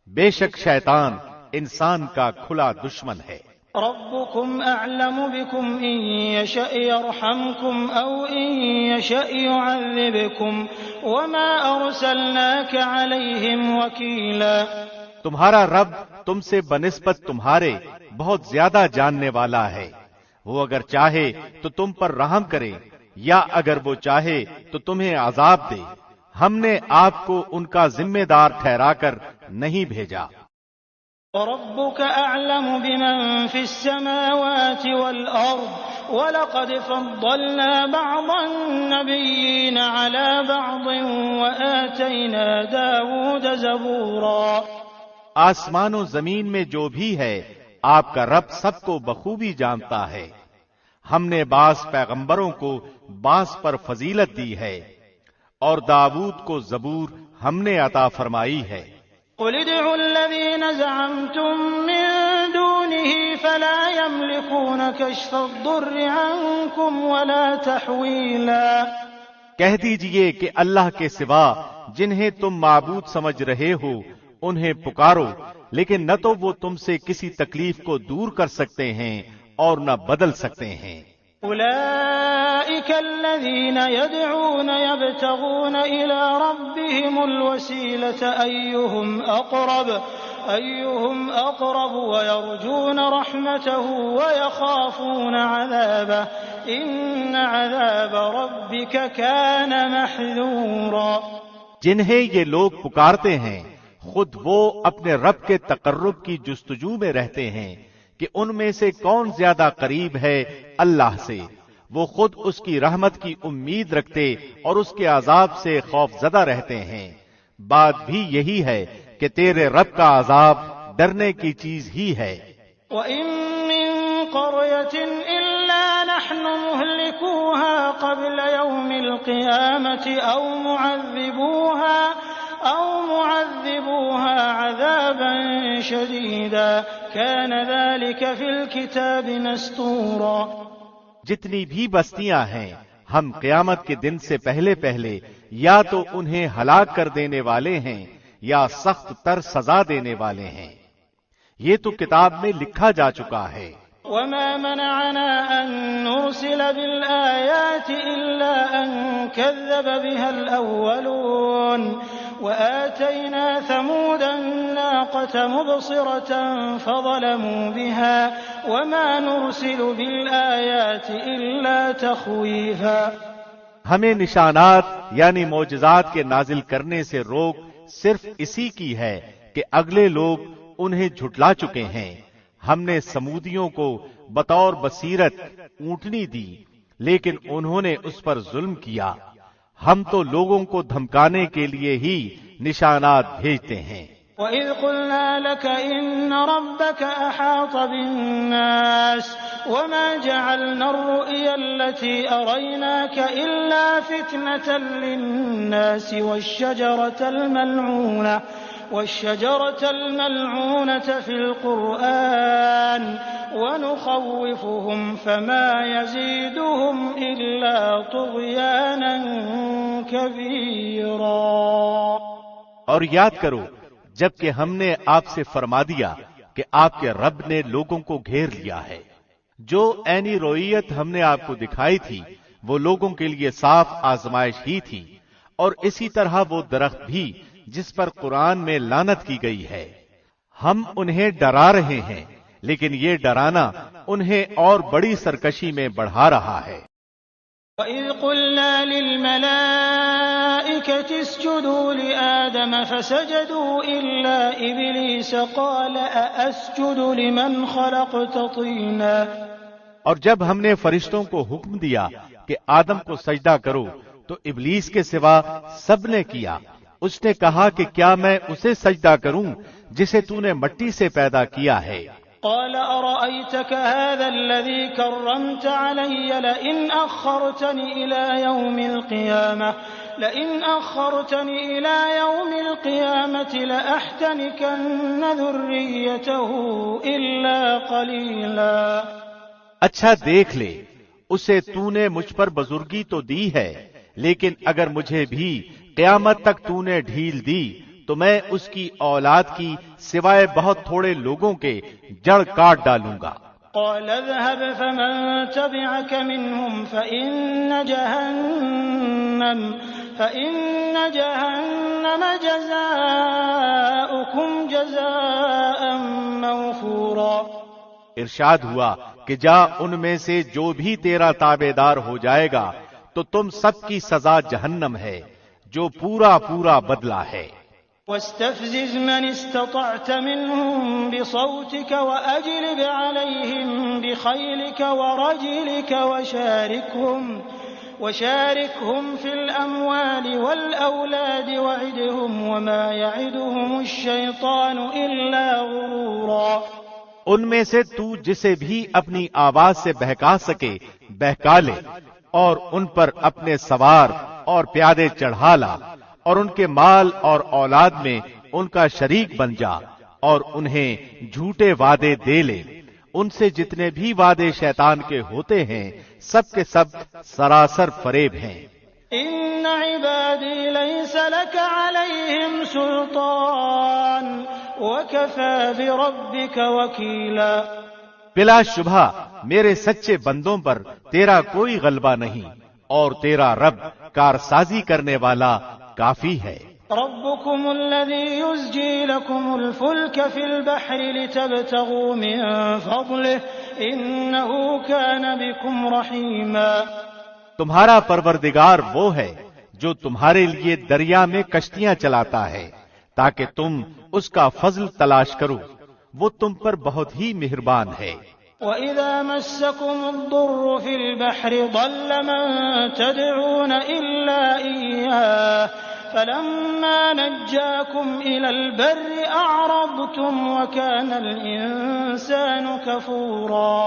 بے شک شیطان انسان کا کھلا دشمن ہے۔ ربكم أعلم بكم إن يشأ يرحمكم أو إن يشأ يعذبكم وما أرسلناك عليهم وكيلا۔ تمہارا رب تم سے بنسبت تمہارے بہت زیادہ جاننے والا ہے، وہ اگر چاہے تو تم پر رحم کرے یا اگر وہ چاہے تو تمہیں عذاب دے، ہم نے آپ کو ان کا ذمہ دار ٹھہرا کر نہیں بھیجا۔ وَرَبُّكَ أَعْلَمُ بِمَن فِي السَّمَاوَاتِ وَالْأَرْضِ وَلَقَدْ فَضَّلْنَا بَعْضَ النَّبِيِّينَ عَلَى بَعْضٍ وَآتَيْنَا دَاوُودَ زَبُورًا۔ آسمان و زمین میں جو بھی ہے آپ کا رب سب کو بخوبی جانتا ہے۔ ہم نے بعض پیغمبروں کو بعض پر فضیلت دی ہے اور داؤد کو زبور ہم نے عطا فرمائی ہے۔ قل ادعوا الذين زعمتم من دونه فلا يملكون كشف الضر عنكم ولا تحويلا۔ کہہ دیجئے کہ اللہ کے سوا جنہیں تم معبود سمجھ رہے ہو انہیں پکارو، لیکن نہ تو وہ تم سے کسی تکلیف کو دور کر سکتے ہیں اور نہ بدل سکتے ہیں۔ أولئك الذين يدعون يبتغون إلى ربهم الوسيلة أيهم أقرب ويرجون رحمته ويخافون عذابه إن عذاب ربك كان محذورا۔ جنہیں یہ لوگ پکارتے ہیں خود وہ اپنے رب کے تقرب کی جستجو میں رہتے ہیں کہ ان میں سے کون زیادہ قریب ہے اللہ سے، وہ خود اس کی رحمت کی امید رکھتے اور اس کے عذاب سے خوف زدہ رہتے ہیں۔ بات بھی یہی ہے کہ تیرے رب کا عذاب ڈرنے کی چیز ہی ہے۔ وَإِن مِّن قَرْيَةٍ إِلَّا نَحْنُ مُهْلِكُوهَا قَبْلَ يَوْمِ الْقِيَامَةِ أَوْ مُعَذِّبُوهَا عَذَابًا شَدِيدًا كَانَ ذَلِكَ فِي الْكِتَابِ مَسْطُورًا۔ جتنی بھی بستیاں ہیں ہم قیامت کے دن سے پہلے پہلے یا تو انہیں ہلاک کر دینے والے ہیں یا سخت تر سزا دینے والے ہیں، یہ تو کتاب میں لکھا جا چکا ہے۔ وَمَا مَنَعَنَا أَن نُّرْسِلَ بِالْآيَاتِ إِلَّا أَن كَذَّبَ بِهَا الْأَوَّلُونَ وَآتَيْنَا ثَمُودَ النَّاقَةَ مُبْصِرَةً فَظَلَمُوا بِهَا وَمَا نُرْسِلُ بِالْآيَاتِ إِلَّا تَخْوِيفًا۔ ہمیں نشانات یعنی معجزات کے نازل کرنے سے روک صرف اسی کی ہے کہ اگلے لوگ انہیں جھٹلا چکے ہیں۔ ہم نے سمودیوں کو بطور بصیرت اونٹنی دی لیکن انہوں نے اس پر ظلم کیا۔ ہم تو لوگوں کو دھمکانے کے لیے ہی نشانات بھیجتے ہیں۔ وَإِذْ قُلْنَا لَكَ إِنَّ رَبَّكَ أَحَاطَ بِالنَّاسِ وَمَا جَعَلْنَا الرُّؤْيَا الَّتِي أَرَيْنَاكَ إِلَّا فِتْنَةً لِلنَّاسِ والشجرة الملعونة في القرآن ونخوفهم فما يزيدهم إلا طغيانا كبيرا۔ اور یاد کرو جبکہ ہم نے آپ سے فرما دیا کہ آپ کے رب نے لوگوں کو گھیر لیا ہے، جو عینی رویت ہم نے آپ کو دکھائی تھی وہ لوگوں کے لیے صاف آزمائش ہی تھی، اور اسی طرح وہ درخت بھی جس پر قرآن میں لعنت کی گئی ہے۔ ہم انہیں ڈرا رہے ہیں لیکن یہ ڈرانا انہیں اور بڑی سرکشی میں بڑھا رہا ہے۔ وَإِذْ قُلْنَا لِلْمَلَائِكَةِ اسْجُدُوا لِآدَمَ فَسَجَدُوا إِلَّا إِبْلِيسَ قَالَ أَأَسْجُدُ لِمَنْ خَلَقْتَ طِينًا۔ اور جب ہم نے فرشتوں کو حکم دیا کہ آدم کو سجدہ کرو تو ابلیس کے سوا سب نے کیا۔ اس نے کہا کہ کیا میں اسے سجدہ کروں جسے تو نے مٹی سے پیدا کیا ہے۔ قال أرأيتك هذا الذي كرمت علي لئن أخرتني إلى يوم القيامة لأحتنكن ذريته إلا قليلا۔ اچھا دیکھ لے، اسے تو نے مجھ پر بزرگی تو دی ہے لیکن اگر مجھے بھی قیامت تک تو نے ڈھیل دی تو میں اس کی اولاد کی سوائے بہت تھوڑے لوگوں کے جڑ کاٹ ڈالوں گا۔ قال اذهب فمن تبعك منهم فإن جهنم جزاؤكم جزاء موفورا۔ ارشاد ہوا کہ جا ان میں سے جو بھی تیرا تابع دار ہو جائے گا تو تم سب کی سزا جہنم ہے جو پورا پورا بدلہ ہے۔ واستفزز من استطعت منهم بصوتك وأجلب عليهم بخيلك ورجلك وشاركهم في الأموال والأولاد وعدهم وما يعدهم الشيطان إلا غرورا۔ ان میں سے تو جسے بھی اپنی آواز سے بہکا سکے بہکا لے، اور ان پر اپنے سوار اور پیادے چڑھا لا، اور ان کے مال اور اولاد میں ان کا شریک بن جا، اور انہیں جھوٹے وعدے دے لے۔ ان سے جتنے بھی وعدے شیطان کے ہوتے ہیں سب کے سب سراسر فریب ہیں۔ ان عبادی لیس لک علیہم سلطان وکفی بربک وکیلا۔ بلا شبہ میرے سچے بندوں پر تیرا کوئی غلبہ نہیں، اور تیرا رب کارسازی کرنے والا کافی ہے۔ ربكم الذي يزجي لكم الفلك في البحر لتبتغوا من فضله إنه كان بكم رحيما۔ تمہارا پروردگار وہ ہے جو تمہارے لیے دریا میں کشتیاں چلاتا ہے تاکہ تم اس کا فضل تلاش کرو، وہ تم پر بہت ہی مہربان ہے۔ وَإِذَا مَسَّكُمُ الضُّرُّ فِي الْبَحْرِ ضَلَّ مَن تَدْعُونَ إِلَّا إِيَّاهُ فَلَمَّا نَجَّاكُمْ إِلَى الْبَرِّ أَعْرَضْتُمْ وَكَانَ الْإِنسَانُ كَفُورًا۔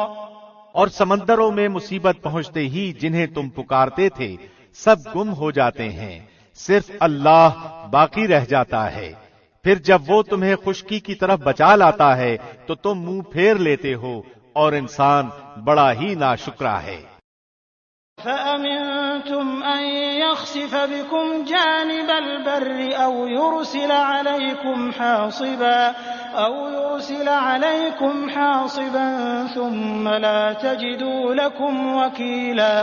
اور سمندروں میں مصیبت پہنچتے ہی جنہیں تم پکارتے تھے سب گم ہو جاتے ہیں، صرف اللہ باقی رہ جاتا ہے۔ پھر جب وہ تمہیں خشکی کی طرف بچا لاتا ہے تو تم منہ پھیر لیتے ہو، اور انسان بڑا ہی ناشکرا ہے۔ فَأَمِنْتُمْ أَنْ يَخْسِفَ بِكُمْ جَانِبَ الْبَرِّ أَوْ يُرْسِلَ عَلَيْكُمْ حَاصِبًا ثُمَّ لَا تَجِدُوا لَكُمْ وَكِيلًا۔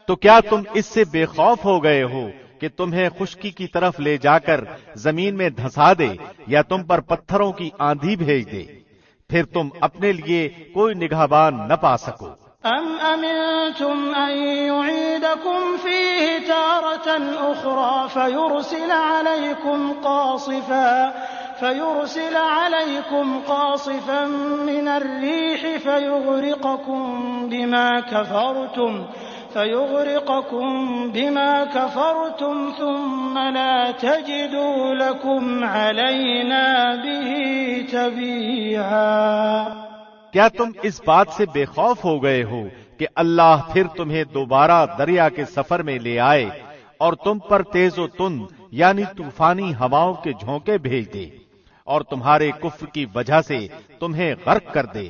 تو کیا تم اس سے بے خوف ہو گئے ہو کہ تمہیں خشکی کی طرف لے جا کر زمین میں دھسا دے یا تم پر پتھروں کی آندھی بھیج دے، پھر تم اپنے لیے کوئی نگہبان نہ پا سکو؟ ام امنتم ان يعيدكم فيه تارة اخرى فيرسل عليكم قاصفا من الريح فيغرقكم بما كفرتم ثم لا تجدوا لكم علينا به تبيعا۔ کیا تم اس بات سے بے خوف ہو گئے ہو کہ اللہ پھر تمہیں دوبارہ دریا کے سفر میں لے آئے اور تم پر تیز و تند یعنی طوفانی ہواؤں کے جھونکے بھیج دے اور تمہارے کفر کی وجہ سے تمہیں غرق کر دے،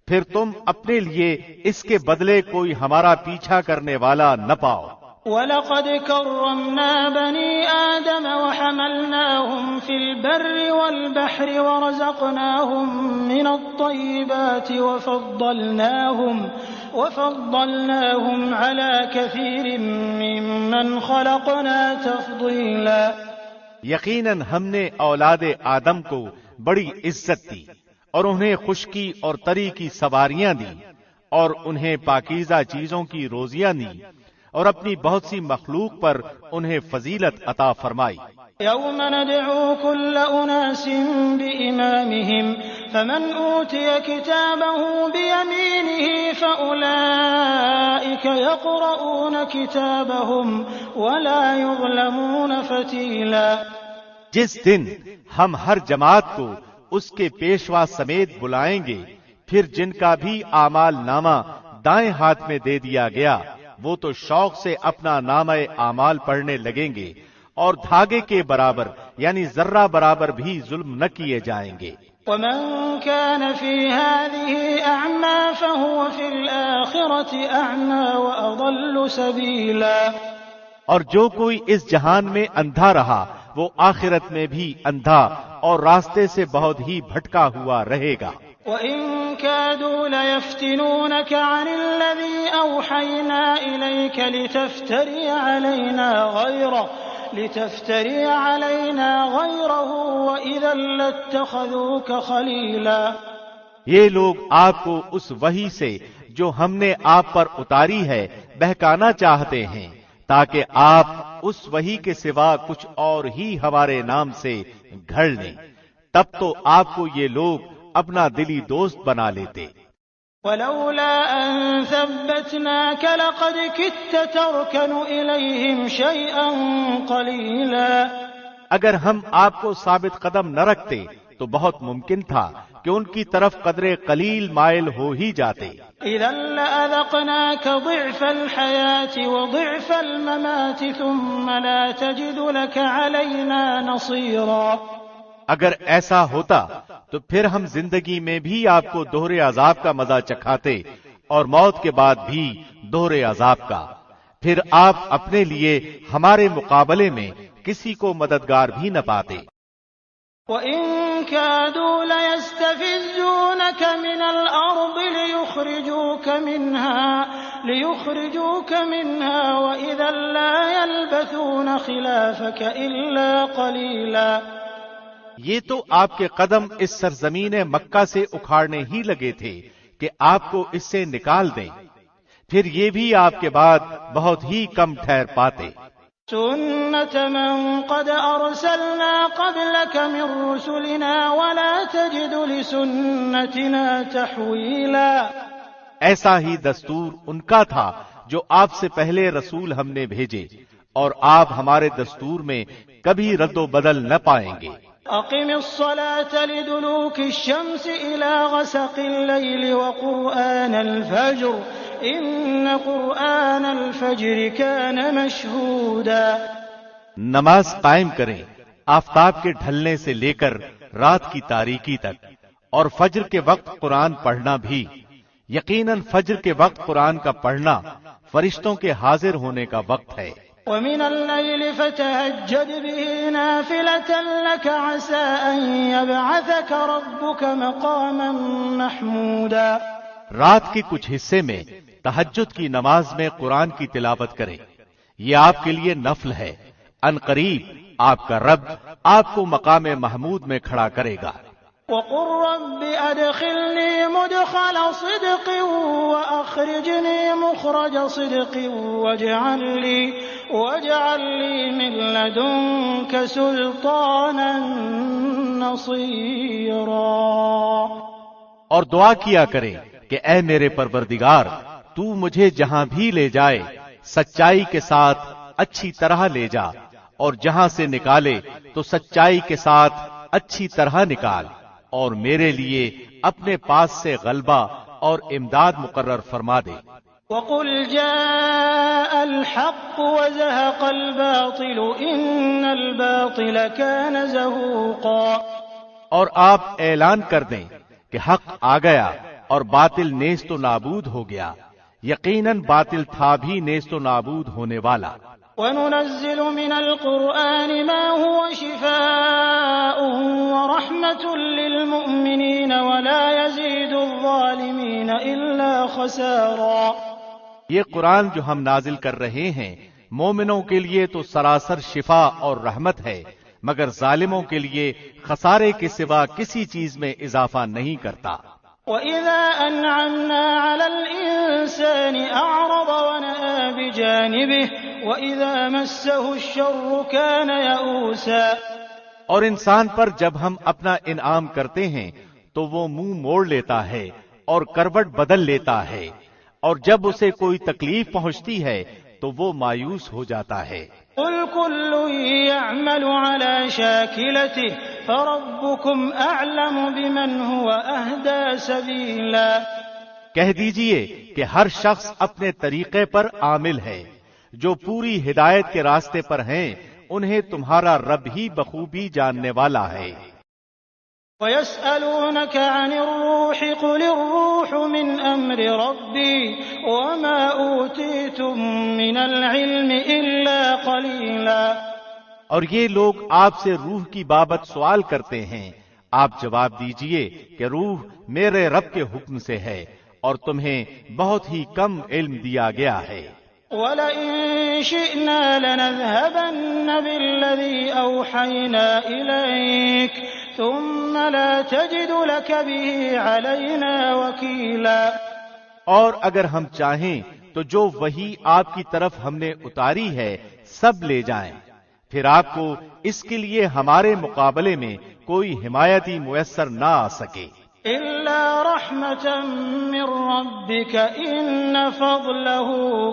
پھر تم اپنے لیے اس کے بدلے کوئی ہمارا پیچھا کرنے والا نہ پاؤ۔ وَلَقَدْ كَرَّمْنَا بَنِي آدَمَ وَحَمَلْنَاهُمْ فِي الْبَرِّ وَالْبَحْرِ وَرَزَقْنَاهُمْ مِنَ الطَّيِّبَاتِ وَفَضَّلْنَاهُمْ عَلَى كَثِيرٍ مِّمَّنْ خَلَقْنَا تَفْضِيلًا۔ یقیناً ہم نے اولاد آدم کو بڑی عزت دی اور انہیں خشکی اور تری کی سواریاں دی اور انہیں پاکیزہ چیزوں کی روزیاں دی اور اپنی بہت سی مخلوق پر انہیں فضیلت عطا فرمائی۔ یوم ندعو کل اناس بإمامهم فمن اوتی کتابه بیمینه فأولئک یقرؤون کتابهم ولا یظلمون فتیلا۔ جس دن ہم ہر جماعت کو اس کے پیشوا سمیت بلائیں گے، پھر جن کا بھی اعمال نامہ دائیں ہاتھ میں دے دیا گیا وہ تو شوق سے اپنا نامہ اعمال پڑھنے لگیں گے اور دھاگے کے برابر یعنی ذرہ برابر بھی ظلم نہ کیے جائیں گے۔ ومن كان في هذه أعمى فهو في الآخرة أعمى وأضل سبيلا۔ اور جو کوئی اس جہان میں اندھا رہا وہ آخرت میں بھی اندھا اور راستے سے بہت ہی بھٹکا ہوا رہے گا۔ وَإِن كَادُوا لَيَفْتِنُونَكَ عَنِ الَّذِي أَوْحَيْنَا إِلَيْكَ لِتَفْتَرِيَ عَلَيْنَا غَيْرَهُ وَإِذًا لَّاتَّخَذُوكَ خَلِيلًا۔ یہ لوگ آپ کو اس وحی سے جو ہم نے آپ پر اتاری ہے بہکانا چاہتے ہیں، تاکہ آپ اس وحی کے سوا کچھ اور ہی ہمارے نام سے گھڑ لیں، تب تو آپ کو یہ لوگ اپنا دلی دوست بنا لیتے۔ ولولا أن ثبتناك لقد كدت تركن إليهم شيئا قليلا۔ اگر ہم آپ کو ثابت قدم نہ رکھتے تو بہت ممکن تھا کہ ان کی طرف قدر قلیل مائل ہو ہی جاتے۔ إذا لأذقناك ضعف الحياة وضعف الممات ثم لا تجد لك علينا نصيرا۔ اگر ایسا ہوتا تو پھر ہم زندگی میں بھی آپ کو دوہرے عذاب کا مزہ چکھاتے اور موت کے بعد بھی دوہرے عذاب کا، پھر آپ اپنے لیے ہمارے مقابلے میں کسی کو مددگار بھی نہ پاتے۔ وَإِن كَادُوا لَيَسْتَفِزُّونَكَ مِنَ الْأَرْضِ لِيُخْرِجُوكَ مِنْهَا وَإِذًا لَّا يَلْبَثُونَ خِلَافَكَ إِلَّا قَلِيلًا۔ یہ تو آپ کے قدم اس سرزمین مکہ سے اکھاڑنے ہی لگے تھے کہ آپ کو اس سے نکال دیں، پھر یہ بھی آپ کے بعد بہت ہی کم ٹھہر پاتے۔ سُنَّةَ مَن قَدْ أَرْسَلْنَا قَبْلَكَ مِن رُّسُلِنَا وَلَا تَجِدُ لِسُنَّتِنَا تَحْوِيلًا۔ ایسا ہی دستور ان کا تھا جو آپ سے پہلے رسول ہم نے بھیجے، اور آپ ہمارے دستور میں کبھی رد و بدل نہ پائیں گے۔ أقم الصلاة لدلوك الشمس إلى غسق الليل وقرآن الفجر إن قرآن الفجر كان مشهودا۔ نماز قائم کریں آفتاب کے ڈھلنے سے لے کر رات کی تاریکی تک، اور فجر کے وقت قرآن پڑھنا بھی، یقیناً فجر کے وقت قرآن کا پڑھنا فرشتوں کے حاضر ہونے کا وقت ہے۔ وَمِنَ اللَّيْلِ فَتَهَجَّدْ بِهِ نَافِلَةً لَكَ عَسَىٰ أَن يَبْعَثَكَ رَبُّكَ مَقَامًا مَحْمُودًا۔ رات کے کچھ حصے میں تہجد کی نماز میں قرآن کی تلاوت کریں، یہ آپ کے لیے نفل ہے، ان قریب آپ کا رب آپ کو مقام محمود میں کھڑا کرے گا۔ وَقُل رَّبِّ أَدْخِلْنِي مُدْخَلَ صِدْقٍ وَأَخْرِجْنِي مُخْرَجَ صِدْقٍ وَاجْعَل لِّي مِن لَّدُنكَ سُلْطَانًا نَّصِيرًا۔ اور دعا کیا کریں کہ اے میرے پروردگار، تو مجھے جہاں بھی لے جائے سچائی کے ساتھ اچھی طرح لے جا، اور جہاں سے نکالے تو سچائی کے ساتھ اچھی طرح نکال، اور میرے لیے اپنے پاس سے غلبہ اور امداد مقرر فرما دے۔ وَقُلْ جَاءَ الْحَقُّ وَزَهَقَ الْبَاطِلُ إِنَّ الْبَاطِلَ كَانَ زَهُوقًا۔ اور آپ اعلان کر دیں کہ حق آ گیا اور باطل نیست و نابود ہو گیا، یقیناً باطل تھا بھی نیست و نابود ہونے والا۔ وَنُنَزِّلُ مِنَ الْقُرْآنِ مَا هُوَ شِفَاءٌ وَرَحْمَةٌ لِّلْمُؤْمِنِينَ وَلَا يَزِيدُ الظَّالِمِينَ إِلَّا خَسَارًا۔ یہ قرآن جو ہم نازل کر رہے ہیں مومنوں کے لیے تو سراسر شفا اور رحمت ہے، مگر ظالموں کے لیے خسارے کے سوا کسی چیز میں اضافہ نہیں کرتا۔ وَإِذَا أَنْعَمْنَا عَلَى الْإِنسَانِ أَعْرَضَ وَنَأَىٰ بِجَانِبِهِ وَإِذَا مَسَّهُ الشَّرُّ كَانَ يَئُوسًا۔ اور انسان پر جب ہم اپنا انعام کرتے ہیں تو وہ منہ موڑ لیتا ہے اور کروٹ بدل لیتا ہے، اور جب اسے کوئی تکلیف پہنچتی ہے تو وہ مایوس ہو جاتا ہے۔ قُلْ كُلٌّ يَعْمَلُ عَلَىٰ شَاكِلَتِهِ فَرَبُّكُمْ أَعْلَمُ بِمَنْ هُوَ أَهْدَىٰ سَبِيلًا۔ کہہ دیجئے کہ ہر شخص اپنے طریقے پر عامل ہے، جو پوری ہدایت کے راستے پر ہیں انہیں تمہارا رب ہی بخوبی جاننے والا ہے۔ وَيَسْأَلُونَكَ عَنِ الرُّوحِ قُلِ الرُّوحُ مِنْ أَمْرِ رَبِّي وَمَا أُوتِيتُم مِّنَ الْعِلْمِ إِلَّا قَلِيلًا۔ اور یہ لوگ آپ سے روح کی بابت سوال کرتے ہیں، آپ جواب دیجئے کہ روح میرے رب کے حکم سے ہے، اور تمہیں بہت ہی کم علم دیا گیا ہے۔ وَلَئِن شِئْنَا لَنَذْهَبَنَّ بِالَّذِي أَوْحَيْنَا إِلَيْكَ ثُمَّ لَا تَجِدُ لَكَ بِهِ عَلَيْنَا وَكِيلًا۔ اور اگر ہم چاہیں تو جو وحی آپ کی طرف ہم نے اتاری ہے سب لے جائیں، پھر آپ کو اس کے لیے ہمارے مقابلے میں کوئی حمایتی میسر نہ آ سکے إلا رحمة من ربك إن فضله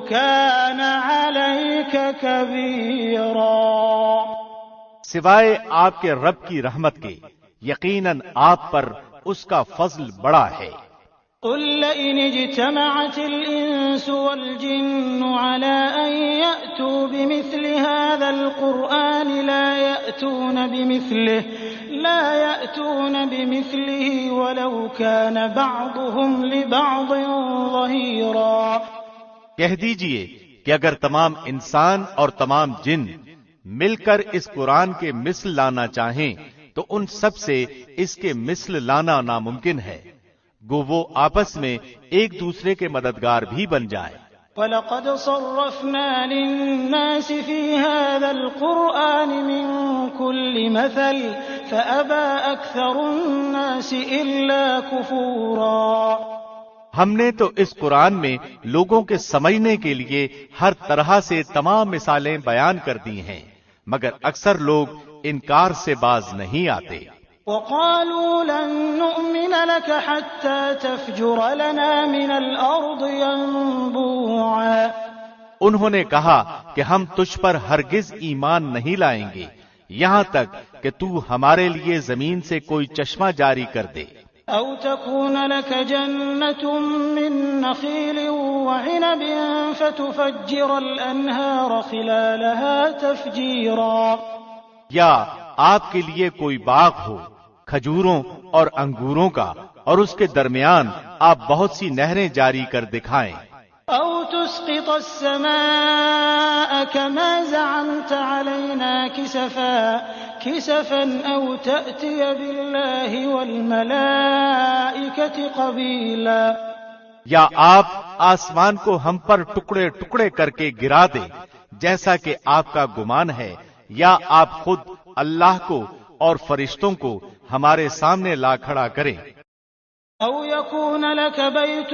كان عليك كبيرا، سوائے آپ کے رب کی رحمت کے یقیناً آپ پر اس کا فضل بڑا ہے۔ قل لئن اجتمعت الإنس والجن على أن يأتوا بمثل هذا القرآن لا يأتون بمثله ولو كان بعضهم لبعض ظهيرا۔ کہہ دیجئے کہ اگر تمام انسان اور تمام جن مل کر اس قرآن کے مثل لانا چاہیں تو ان سب سے اس کے مثل لانا ناممکن ہے، گو وہ آپس میں ایک دوسرے کے مددگار بھی بن جائیں۔ وَلَقَدْ صَرَّفْنَا لِلنَّاسِ فِي هَذَا الْقُرْآنِ مِنْ كُلِّ مَثَلٍ فَأَبَى أَكْثَرُ النَّاسِ إِلَّا كُفُورًا۔ ہم نے تو اس قرآن میں لوگوں کے سمجھنے کے لیے ہر طرح سے تمام مثالیں بیان کر دی ہیں، مگر اکثر لوگ انکار سے باز نہیں آتے۔ وَقَالُوا لَن نُّؤْمِنَ لَكَ حَتَّى تَفْجُرَ لَنَا مِنَ الْأَرْضِ يَنبُوعًا۔ انہوں نے کہا کہ ہم تجھ پر ہرگز ایمان نہیں لائیں گے یہاں تک کہ تو ہمارے لیے زمین سے کوئی چشمہ جاری کر دے۔ أَوْ تَكُونَ لَكَ جَنَّةٌ مِّن نَّخِيلٍ وَعِنَبٍ فَتُفَجِّرَ الْأَنْهَارَ خِلَالَهَا تَفْجِيرًا، یا آپ کے لیے کوئی باغ ہو کھجوروں اور انگوروں کا اور اس کے درمیان آپ بہت سی نہریں جاری کر دکھائیں۔ أَوْ تُسْقِطَ السَّمَاءَ كَمَا زَعَمْتَ عَلَيْنَا كِسَفًا أَوْ تَأْتِيَ بِاللَّهِ وَالْمَلَائِكَةِ قَبِيلًا، یا آپ آسمان کو ہم پر ٹکڑے ٹکڑے کر کے گرا دیں جیسا کہ آپ کا گمان ہے، یا آپ خود اللہ کو اور فرشتوں کو ہمارے سامنے لا کھڑا کریں۔ أَوْ يَكُونَ لَكَ بَيْتٌ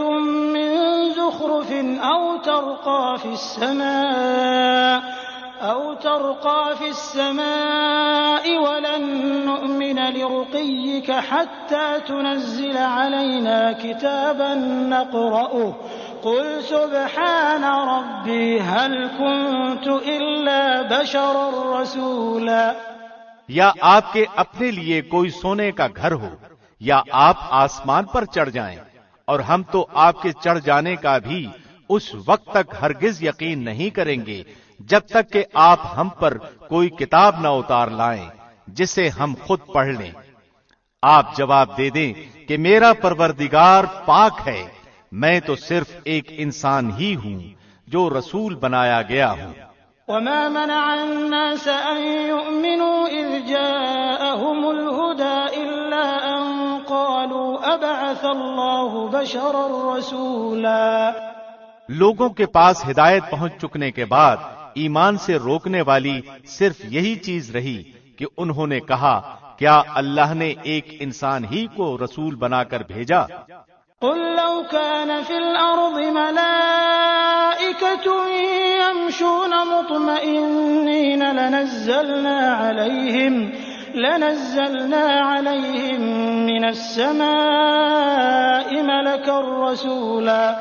مِّن زُخْرُفٍ أَوْ تَرْقَىٰ فِي السَّمَاءِ وَلَن نُّؤْمِنَ لِرُقِيِّكَ حَتَّىٰ تُنَزِّلَ عَلَيْنَا كِتَابًا نَّقْرَؤُهُ قُلْ سُبْحَانَ رَبِّي هَلْ كُنتُ إِلَّا بَشَرًا رَّسُولًا۔ یا آپ کے اپنے لیے کوئی سونے کا گھر ہو، یا آپ آسمان پر چڑھ جائیں، اور ہم تو آپ کے چڑھ جانے کا بھی اس وقت تک ہرگز یقین نہیں کریں گے جب تک کہ آپ ہم پر کوئی کتاب نہ اتار لائیں جسے ہم خود پڑھ لیں۔ آپ جواب دے دیں کہ میرا پروردگار پاک ہے، میں تو صرف ایک انسان ہی ہوں جو رسول بنایا گیا ہوں۔ وَمَا مَنَعَ النَّاسَ أَن يُؤْمِنُوا إِذْ جَاءَهُمُ الْهُدَىٰ إِلَّا أَن قَالُوا أَبَعَثَ اللَّهُ بَشَرًا رَّسُولًا۔ لوگوں کے پاس ہدایت پہنچ چکنے کے بعد ایمان سے روکنے والی صرف یہی چیز رہی کہ انہوں نے کہا کیا اللہ نے ایک انسان ہی کو رسول بنا کر بھیجا؟ قل لو كان في الأرض ملائكة يمشون مطمئنين لنزلنا عليهم من السماء ملكا رسولا۔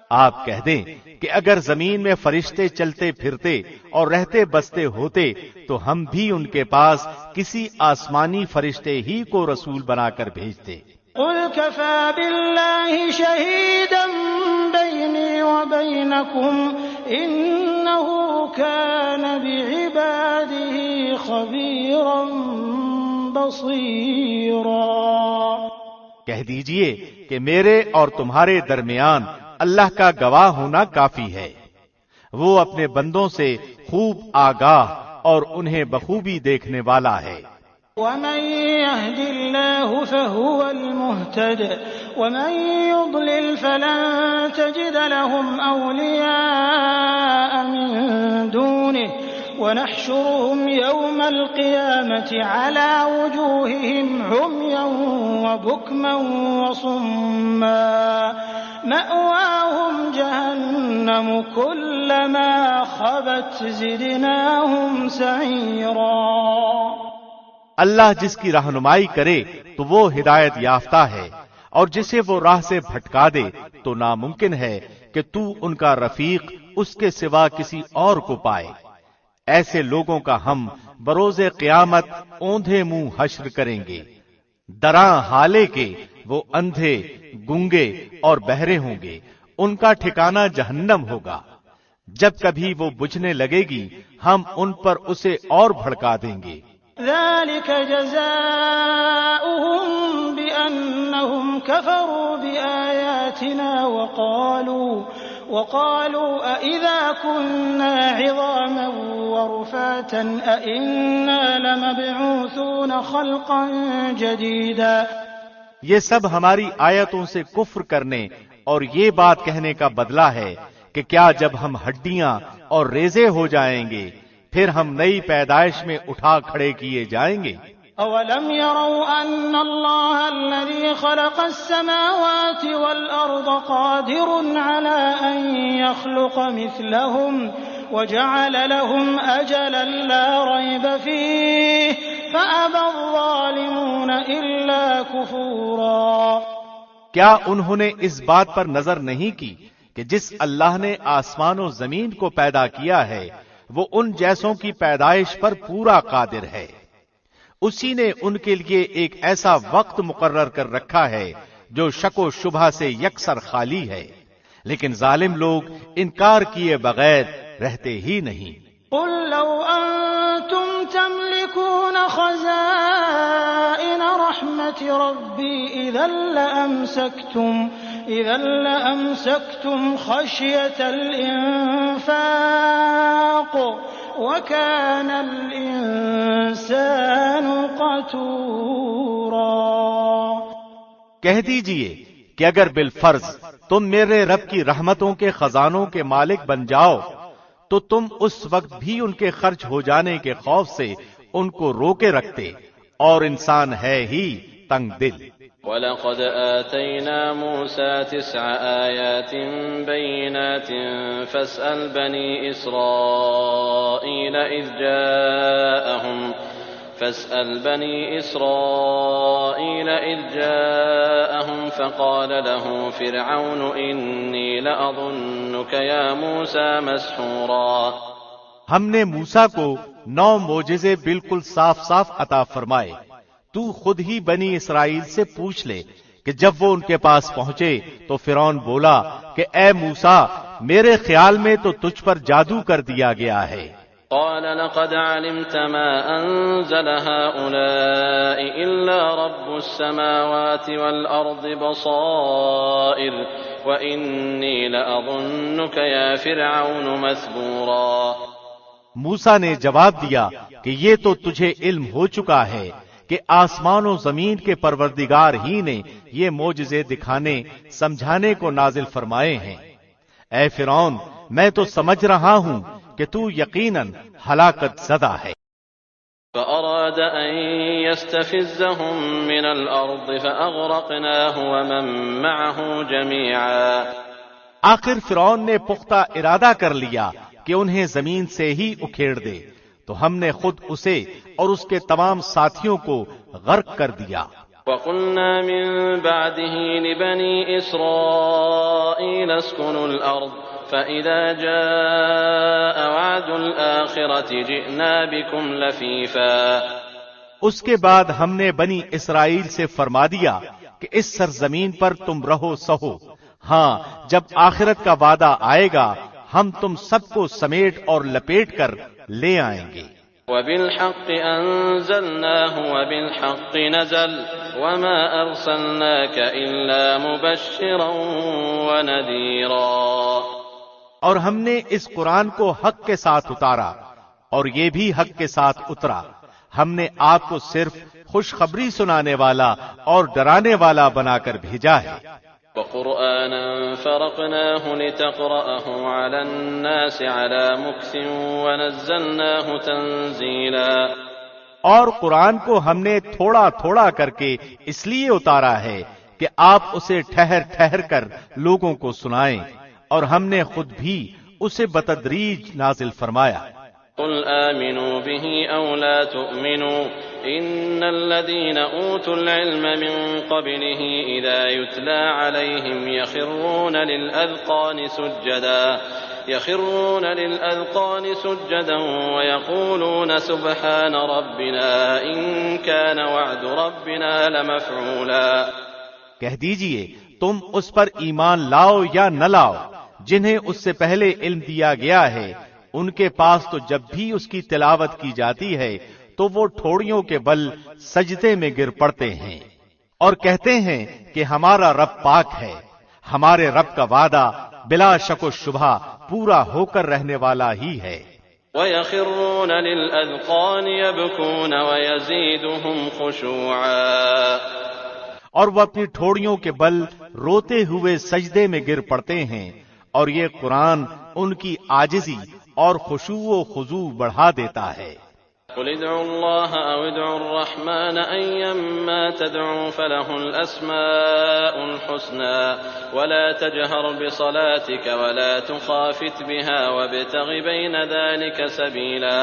آپ کہہ دیں کہ اگر زمین میں فرشتے چلتے پھرتے اور رہتے بستے ہوتے تو ہم بھی ان کے پاس کسی آسمانی فرشتے ہی کو رسول بنا کر بھیجتے۔ قل كفى بالله شهيدا بيني وبينكم إنه كان بعباده خبيرا بصيرا۔ کہہ دیجئے کہ میرے اور تمہارے درمیان اللہ کا گواہ ہونا کافی ہے، وہ اپنے بندوں سے خوب آگاہ اور انہیں بخوبی دیکھنے والا ہے۔ وَمَن يَهْدِ اللَّهُ فَهُوَ الْمُهْتَدِ وَمَن يُضْلِلْ فَلَن تَجِدَ لَهُمْ أَوْلِيَاءَ مِن دُونِهِ وَنَحْشُرُهُمْ يَوْمَ الْقِيَامَةِ عَلَى وُجُوهِهِمْ عُمْيًا وَبُكْمًا وَصُمًّا مأواهم جهنم كلما خبت زدناهم سعيرا۔ اللہ جس کی رہنمائی کرے تو وہ ہدایت یافتہ ہے، اور جسے وہ راہ سے بھٹکا دے تو ناممکن ہے کہ تو ان کا رفیق اس کے سوا کسی اور کو پائے۔ ایسے لوگوں کا ہم بروز قیامت اوندھے منہ حشر کریں گے، دراں حالے کے وہ اندھے، گونگے اور بہرے ہوں گے، ان کا ٹھکانہ جہنم ہوگا۔ جب کبھی وہ بجھنے لگے گی ہم ان پر اسے اور بھڑکا دیں گے۔ ذلك جزاؤهم بأنهم كفروا بآياتنا وقالوا أإذا كنا عظاما ورفاتا أإنا لمبعوثون خلقا جديدا۔ یہ سب ہماری آیتوں سے کفر کرنے اور یہ بات کہنے کا بدلہ ہے کہ کیا جب ہم ہڈیاں اور ریزے ہو جائیں گے پھر ہم نئی پیدائش میں اٹھا کھڑے کیے جائیں گے۔ اولم يروا ان الله الذي خلق السماوات والارض قادر على ان يخلق مثلهم وجعل لهم اجلا لا ريب فيه فابى الظالمون الا كفورا۔ کیا انہوں نے اس بات پر نظر نہیں کی کہ جس اللہ نے آسمان و زمین کو پیدا کیا ہے وہ ان جیسوں کی پیدائش پر پورا قادر ہے، اسی نے ان کے لیے ایک ایسا وقت مقرر کر رکھا ہے جو شک و شبہ سے یکسر خالی ہے، لیکن ظالم لوگ انکار کیے بغیر رہتے ہی نہیں۔ قل لو انتم تملكون خزائن رحمت ربی اذا لامسكتم خشية الانفاق وكان الانسان قتورا۔ کہہ دیجئے کہ اگر بالفرض تم میرے رب کی رحمتوں کے خزانوں کے مالک بن جاؤ تو تم اس وقت بھی ان کے خرچ ہو جانے کے خوف سے ان کو روکے رکھتے، اور انسان ہے ہی تنگ دل۔ وَلَقَدْ آتَيْنَا مُوسَى 9 آيَاتٍ بَيِّنَاتٍ فَاسْأَلْ بَنِي إِسْرَائِيلَ إِذْ جَاءَهُمْ فَقَالَ لَهُ فِرْعَوْنُ إِنِّي لَأَظُنُّكَ يَا مُوسَى مَسْحُورًا۔ ہم نے موسیٰ کو 9 معجزے بالکل صاف صاف عطا فرمائے، تو خود ہی بنی اسرائیل سے پوچھ لے کہ جب وہ ان کے پاس پہنچے تو فرعون بولا کہ اے موسیٰ میرے خیال میں تو تجھ پر جادو کر دیا گیا ہے۔ قال لقد علمت ما أنزل هؤلاء إلا رب السماوات والأرض بصائر وإني لأظنك يا فرعون مثبورا۔ موسیٰ نے جواب دیا کہ یہ تو تجھے علم ہو چکا ہے کہ آسمان و زمین کے پروردگار ہی نے یہ معجزے دکھانے سمجھانے کو نازل فرمائے ہیں۔ اے فرعون میں تو سمجھ رہا ہوں کہ تو یقیناً ہلاکت زدہ ہے۔ فأراد أن يستفزهم من الأرض فأغرقناه ومن معه جميعا۔ آخر فرعون نے پختہ ارادہ کر لیا کہ انہیں زمین سے ہی اکھیڑ دے، تو ہم نے خود اسے اور اس کے تمام ساتھیوں کو غرق کر دیا۔ وَقُلْنَا مِن بَعْدِهِ لِبَنِي إِسْرَائِيلَ اسْكُنُوا الْأَرْضَ فَإِذَا جَاءَ وَعْدُ الْآخِرَةِ جِئْنَا بِكُمْ لَفِيفًا۔ اس کے بعد ہم نے بنی اسرائیل سے فرما دیا کہ اس سرزمین پر تم رہو سہو، ہاں جب آخرت کا وعدہ آئے گا ہم تم سب کو سمیٹ اور لپیٹ کر لے آئیں گے۔ وَبِالْحَقِّ أَنزَلْنَاهُ وَبِالْحَقِّ نَزَلَ وَمَا أَرْسَلْنَاكَ إِلَّا مُبَشِّرًا وَنَذِيرًا۔ اور ہم نے اس قرآن کو حق کے ساتھ اتارا اور یہ بھی حق کے ساتھ اترا، ہم نے آپ کو صرف خوشخبری سنانے والا اور ڈرانے والا بنا کر بھیجا ہے۔ وَقُرْآنًا فَرَقْنَاهُ لِتَقْرَأَهُ عَلَى النَّاسِ عَلَى مُكْثٍ وَنَزَّلْنَاهُ تَنزِيلًا۔ اور قرآن کو ہم نے تھوڑا تھوڑا کر کے اس لیے اتارا ہے کہ کہ آپ اسے ٹھہر ٹھہر کر لوگوں کو سنائیں، اور ہم نے خود بھی اسے بتدریج نازل فرمایا۔ قل آمنوا به أو لا تؤمنوا إن الذين أوتوا العلم من قبله إذا يتلى عليهم يخرون للأذقان سجدا ويقولون سبحان ربنا إن كان وعد ربنا لمفعولا۔ کہہ دیجئے تم اس پر ایمان لاؤ یا نہ لاؤ جنہیں اس سے پہلے علم دیا گیا ہے، ان کے پاس تو جب بھی اس کی تلاوت کی جاتی ہے تو وہ ٹھوڑیوں کے بل سجدے میں گر پڑتے ہیں اور کہتے ہیں کہ ہمارا رب پاک ہے، ہمارے رب کا وعدہ بلا شک و شبہ پورا ہو کر رہنے والا ہی ہے۔ وَيَخِرُّونَ لِلْأَذْقَانِ يَبْكُونَ وَيَزِيدُهُمْ خُشُوعًا، اور وہ اپنی ٹھوڑیوں کے بل روتے ہوئے سجدے میں گر پڑتے ہیں، اور یہ قرآن ان کی عاجزی اور خشوع و خضوع بڑھا دیتا ہے۔ قل ادعوا الله أو ادعوا الرحمن أيما تدعوا فله الأسماء الحسنى ولا تجهر بصلاتك ولا تخافت بها وابتغ بين ذلك سبيلا۔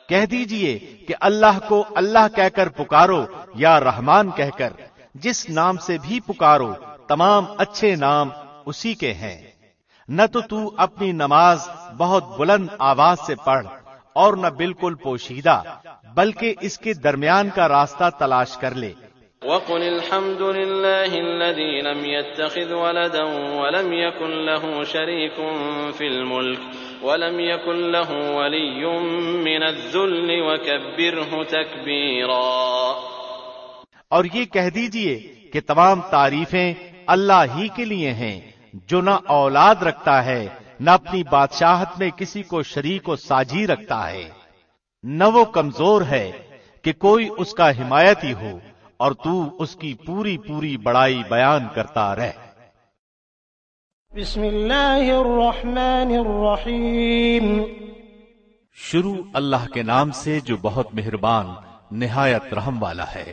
کہہ دیجئے کہ اللہ کو اللہ کہہ کر پکارو یا رحمان کہہ کر، جس نام سے بھی پکارو تمام اچھے نام اسی کے ہیں۔ نہ تو اپنی نماز بہت بلند آواز سے پڑھ اور نہ بالکل پوشیدہ، بلکہ اس کے درمیان کا راستہ تلاش کر لے۔ وَقُلِ الْحَمْدُ لِلَّهِ الَّذِي لَمْ يَتَّخِذْ وَلَدًا وَلَمْ يَكُنْ لَهُ شَرِيكٌ فِي الْمُلْكِ وَلَمْ يَكُنْ لَهُ وَلِيٌّ مِّنَ الذُّلِّ وَكَبِّرْهُ تَكْبِيرًا۔ اور یہ کہہ دیجئے کہ تمام تعریفیں اللہ ہی کے لیے ہیں، جو نہ اولاد رکھتا ہے، نہ اپنی بادشاہت میں کسی کو شریک و ساجی رکھتا ہے، نہ وہ کمزور ہے کہ کوئی اس کا حمایتی ہو، اور تو اس کی پوری پوری بڑائی بیان کرتا رہ۔ بسم اللہ الرحمن الرحیم۔ شروع اللہ کے نام سے جو بہت مہربان نہایت رحم والا ہے۔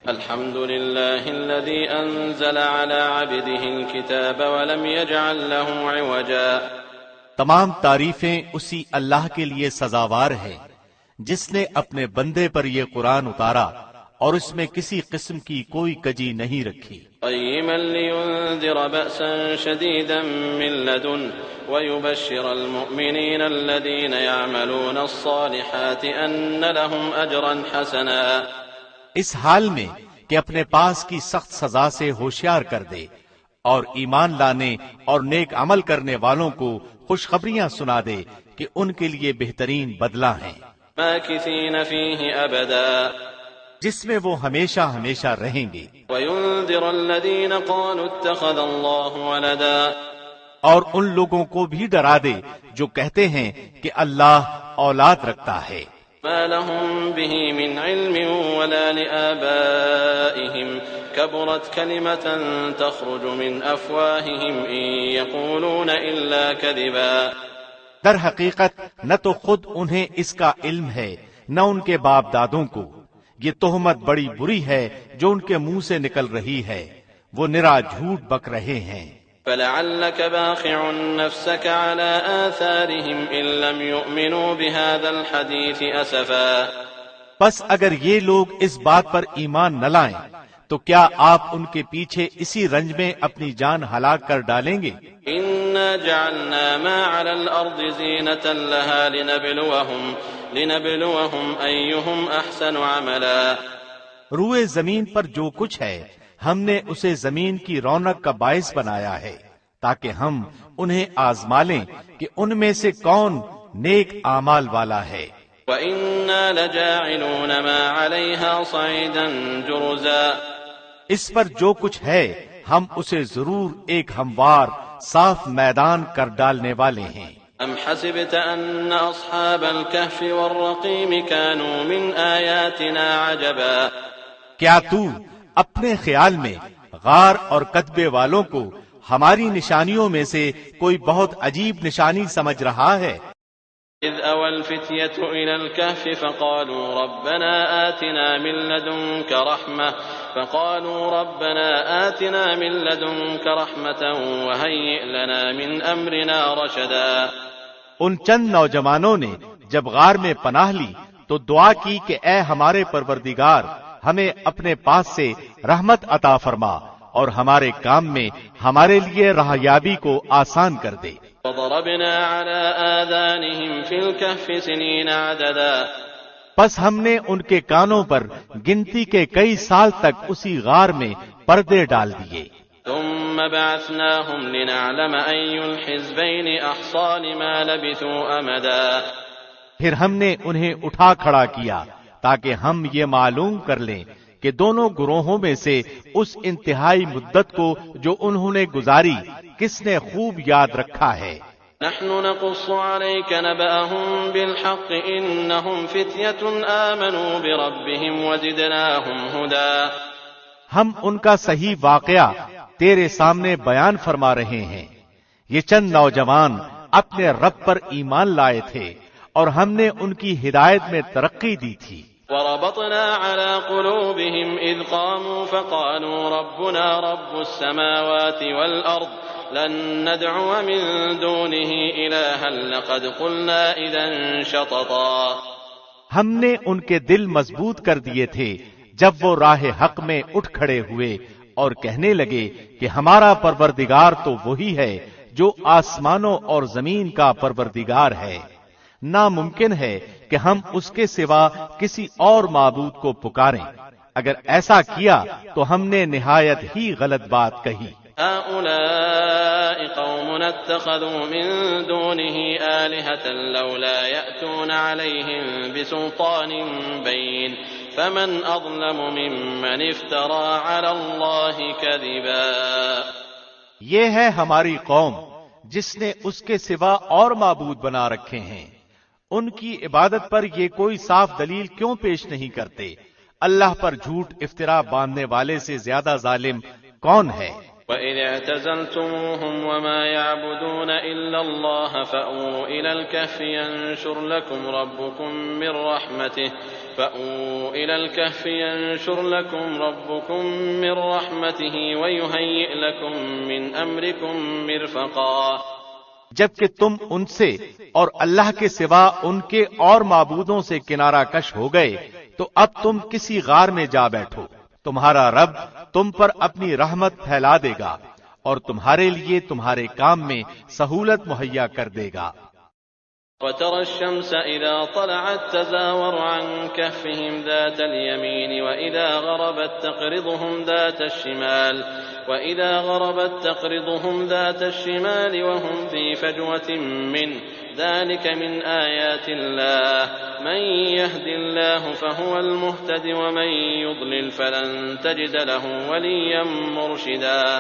الحمد لله الذي أنزل على عبده الكتاب ولم يجعل له عوجا۔ تمام تعریفیں اسی اللہ کے لیے سزاوار ہیں جس نے اپنے بندے پر یہ قرآن اتارا اور اس میں کسی قسم کی کوئی کجی نہیں رکھی۔ قيما لينذر بأسا شديدا من لدن ويبشر المؤمنين الذين يعملون الصالحات أن لهم أجرا حسنا۔ اس حال میں کہ اپنے پاس کی سخت سزا سے ہوشیار کر دے اور ایمان لانے اور نیک عمل کرنے والوں کو خوشخبریاں سنا دے کہ ان کے لیے بہترین بدلہ ہیں، ماکثین فیہ ابدا، جس میں وہ ہمیشہ ہمیشہ رہیں گے۔ وینذر الذین قالوا اتخذ اللہ ولدا، اور ان لوگوں کو بھی ڈرا دے جو کہتے ہیں کہ اللہ اولاد رکھتا ہے۔ ما لهم به من علم ولا لآبائهم كبرت كلمة تخرج من أفواههم إن يقولون إلا كذبا۔ در حقیقت نہ تو خود انہیں اس کا علم ہے نہ ان کے باپ دادوں کو، یہ تہمت بڑی بری ہے جو ان کے منہ سے نکل رہی ہے، وہ نرا جھوٹ بک رہے ہیں۔ فلعلك باخع نفسك على آثارهم إن لم يؤمنوا بهذا الحديث أسفا۔ پس اگر یہ لوگ اس بات پر ایمان نہ لائیں تو کیا آپ ان کے پیچھے اسی رنج میں اپنی جان ہلاک کر ڈالیں گے؟ إنا جعلنا ما على الأرض زينة لها لنبلوهم أيهم أحسن عملا۔ روئے زمین پر جو کچھ ہے ہم نے اسے زمین کی رونق کا باعث بنایا ہے تاکہ ہم انہیں آزما لیں کہ ان میں سے کون نیک اعمال والا ہے۔ وَإِنَّا لَجَاعِلُونَ مَا عَلَيْهَا صَعِيدًا جُرُزًا، اس پر جو کچھ ہے ہم اسے ضرور ایک ہموار صاف میدان کر ڈالنے والے ہیں۔ أَمْ حَسِبْتَ أَنَّ أَصْحَابَ الْكَهْفِ وَالرَّقِيمِ كَانُوا مِنْ آيَاتِنَا عَجَبًا، کیا تو اپنے خیال میں غار اور کتبے والوں کو ہماری نشانیوں میں سے کوئی بہت عجیب نشانی سمجھ رہا ہے؟ إِذْ أَوَى الْفِتْيَةُ إِلَى الْكَهْفِ فَقَالُوا رَبَّنَا آتِنَا مِن لَّدُنكَ رَحْمَةً فقالوا ربنا آتنا من لدنك رحمة وهيئ لنا من أمرنا رشدا۔ ان چند نوجوانوں نے جب غار میں پناہ لی تو دعا کی کہ اے ہمارے پروردگار، ہمیں اپنے پاس سے رحمت عطا فرما اور ہمارے کام میں ہمارے لیے راہیابی کو آسان کر دے۔ وضربنا على آذانهم في الكهف سنين عددا۔ پس ہم نے ان کے کانوں پر گنتی کے کئی سال تک اسی غار میں پردے ڈال دیے۔ ثم بعثناهم لنعلم أي الحزبين أحصى لما لبثوا أمدا۔ پھر ہم نے انہیں اٹھا کھڑا کیا تاکہ ہم یہ معلوم کر لیں کہ دونوں گروہوں میں سے اس انتہائی مدت کو جو انہوں نے گزاری کس نے خوب یاد رکھا ہے۔ نحن نقص عليك نبأهم بالحق إنهم فتية آمنوا بربهم وزدناهم هدى۔ ہم ان کا صحیح واقعہ تیرے سامنے بیان فرما رہے ہیں۔ یہ چند نوجوان اپنے رب پر ایمان لائے تھے اور ہم نے ان کی ہدایت میں ترقی دی تھی۔ وربطنا على قلوبهم إذ قاموا فقالوا ربنا رب السماوات والأرض لن ندعو من دونه إلها لقد قلنا إذا شططا۔ ہم نے ان کے دل مضبوط کر دیے تھے جب وہ راہ حق میں اٹھ کھڑے ہوئے اور کہنے لگے کہ ہمارا پروردگار تو وہی ہے جو آسمانوں اور زمین کا پروردگار ہے، ناممکن ہے کہ ہم اس کے سوا کسی اور معبود کو پکاریں، اگر ایسا کیا تو ہم نے نہایت ہی غلط بات کہی۔ هؤلاء قوم اتخذوا من دونه آلهة لولا يأتون عليهم بسلطان بين فمن أظلم ممن افترى على الله كذبا۔ یہ ہے ہماری قوم جس نے اس کے سوا اور معبود بنا رکھے ہیں، ان کی عبادت پر یہ کوئی صاف دلیل کیوں پیش نہیں کرتے؟ اللہ پر جھوٹ افترا باندھنے والے سے زیادہ ظالم کون ہے؟ وَإِذْ اعْتَزَلْتُمُوهُمْ وَمَا يَعْبُدُونَ إِلَّا اللَّهَ فَأْوُوا إِلَى الْكَهْفِ يَنشُرْ لَكُمْ رَبُّكُمْ مِنْ رَحْمَتِهِ وَيُهَيِّئْ لَكُمْ مِنْ أَمْرِكُمْ مِرْفَقًا۔ جبکہ تم ان سے اور اللہ کے سوا ان کے اور معبودوں سے کنارہ کش ہو گئے تو اب تم کسی غار میں جا بیٹھو، تمہارا رب تم پر اپنی رحمت پھیلا دے گا اور تمہارے لیے تمہارے کام میں سہولت مہیا کر دے گا۔ وَتَرَى الشَّمْسَ إِذَا طَلَعَتْ تَزَاوَرُ عَنْ كَهْفِهِمْ ذَاتَ الْيَمِينِ وَإِذَا غَرَبَتْ تَقْرِضُهُمْ ذَاتَ الشِّمَالِ وَهُمْ فِي فَجْوَةٍ مِّنْهُ ذَلِكَ مِنْ آيَاتِ اللَّهِ مَنْ يَهْدِ اللَّهُ فَهُوَ الْمُهْتَدِ وَمَنْ يُضْلِلْ فَلَنْ تَجِدَ لَهُ وَلِيًّا مُّرْشِدًا۔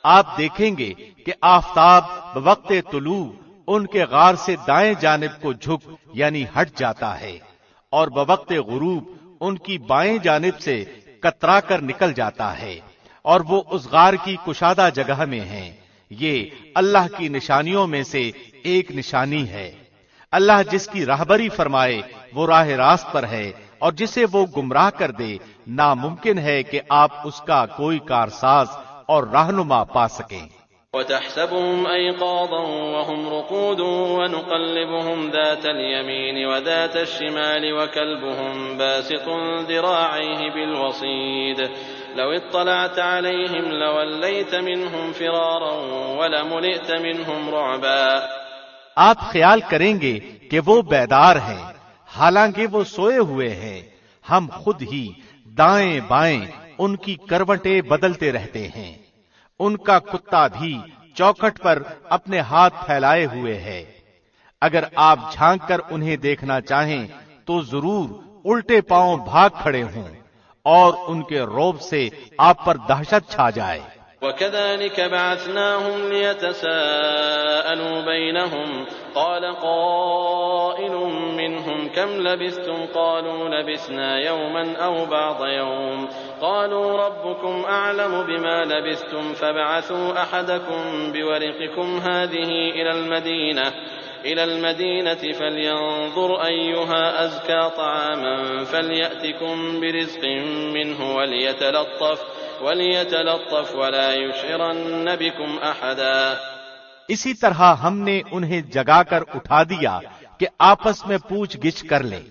آپ دیکھیں گے کہ آفتاب بوقت طلوع ان کے غار سے دائیں جانب کو جھک یعنی ہٹ جاتا ہے اور بوقت غروب ان کی بائیں جانب سے کترا کر نکل جاتا ہے اور وہ اس غار کی کشادہ جگہ میں ہیں۔ یہ اللہ کی نشانیوں میں سے ایک نشانی ہے۔ اللہ جس کی راہبری فرمائے وہ راہ راست پر ہے اور جسے وہ گمراہ کر دے ناممکن ہے کہ آپ اس کا کوئی کارساز اور رہنما پا سکیں۔ وَتَحْسَبُهُمْ أَيْقَاظًا وَهُمْ رُقُودٌ وَنُقَلِّبُهُمْ ذَاتَ الْيَمِينِ وَذَاتَ الشِّمَالِ وَكَلْبُهُمْ بَاسِطٌ ذِرَاعَيْهِ بِالْوَصِيدِ لَوِ اطَّلَعْتَ عَلَيْهِمْ لَوَلَّيْتَ مِنْهُمْ فِرَارًا وَلَمُلِئْتَ مِنْهُمْ رُعْبًا۔ آپ خیال کریں گے کہ وہ بیدار ہیں حالانکہ وہ سوئے ہوئے ہیں، ہم خود ہی دائیں بائیں ان کی کروٹیں بدلتے رہتے ہیں، ان کا کتا بھی چوکھٹ پر اپنے ہاتھ پھیلائے ہوئے ہے۔ اگر آپ جھانک کر انہیں دیکھنا چاہیں تو ضرور الٹے پاؤں بھاگ کھڑے ہوں اور ان کے رعب سے آپ پر دہشت چھا جائے۔ وَكَذَلِكَ بَعَثْنَاهُمْ لِيَتَسَاءَلُوا بَيْنَهُمْ قَالَ قَائِلٌ مِّنْهُمْ كَمْ لَبِثْتُمْ قَالُوا لَبِثْنَا يَوْمًا أَوْ بَعْضَ يَوْمٍ قَالُوا رَبُّكُمْ أَعْلَمُ بِمَا لَبِثْتُمْ فَابْعَثُوا أَحَدَكُمْ بِوَرِقِكُمْ هَٰذِهِ إِلَى الْمَدِينَةِ إلى المدينة فلينظر أيها أزكى طعاما فليأتكم برزق منه وليتلطف ولا يشعرن بكم أحدا۔ اسی طرح ہم نے انہیں جگا کر اٹھا دیا کہ آپس میں پوچھ گچھ کر لیں۔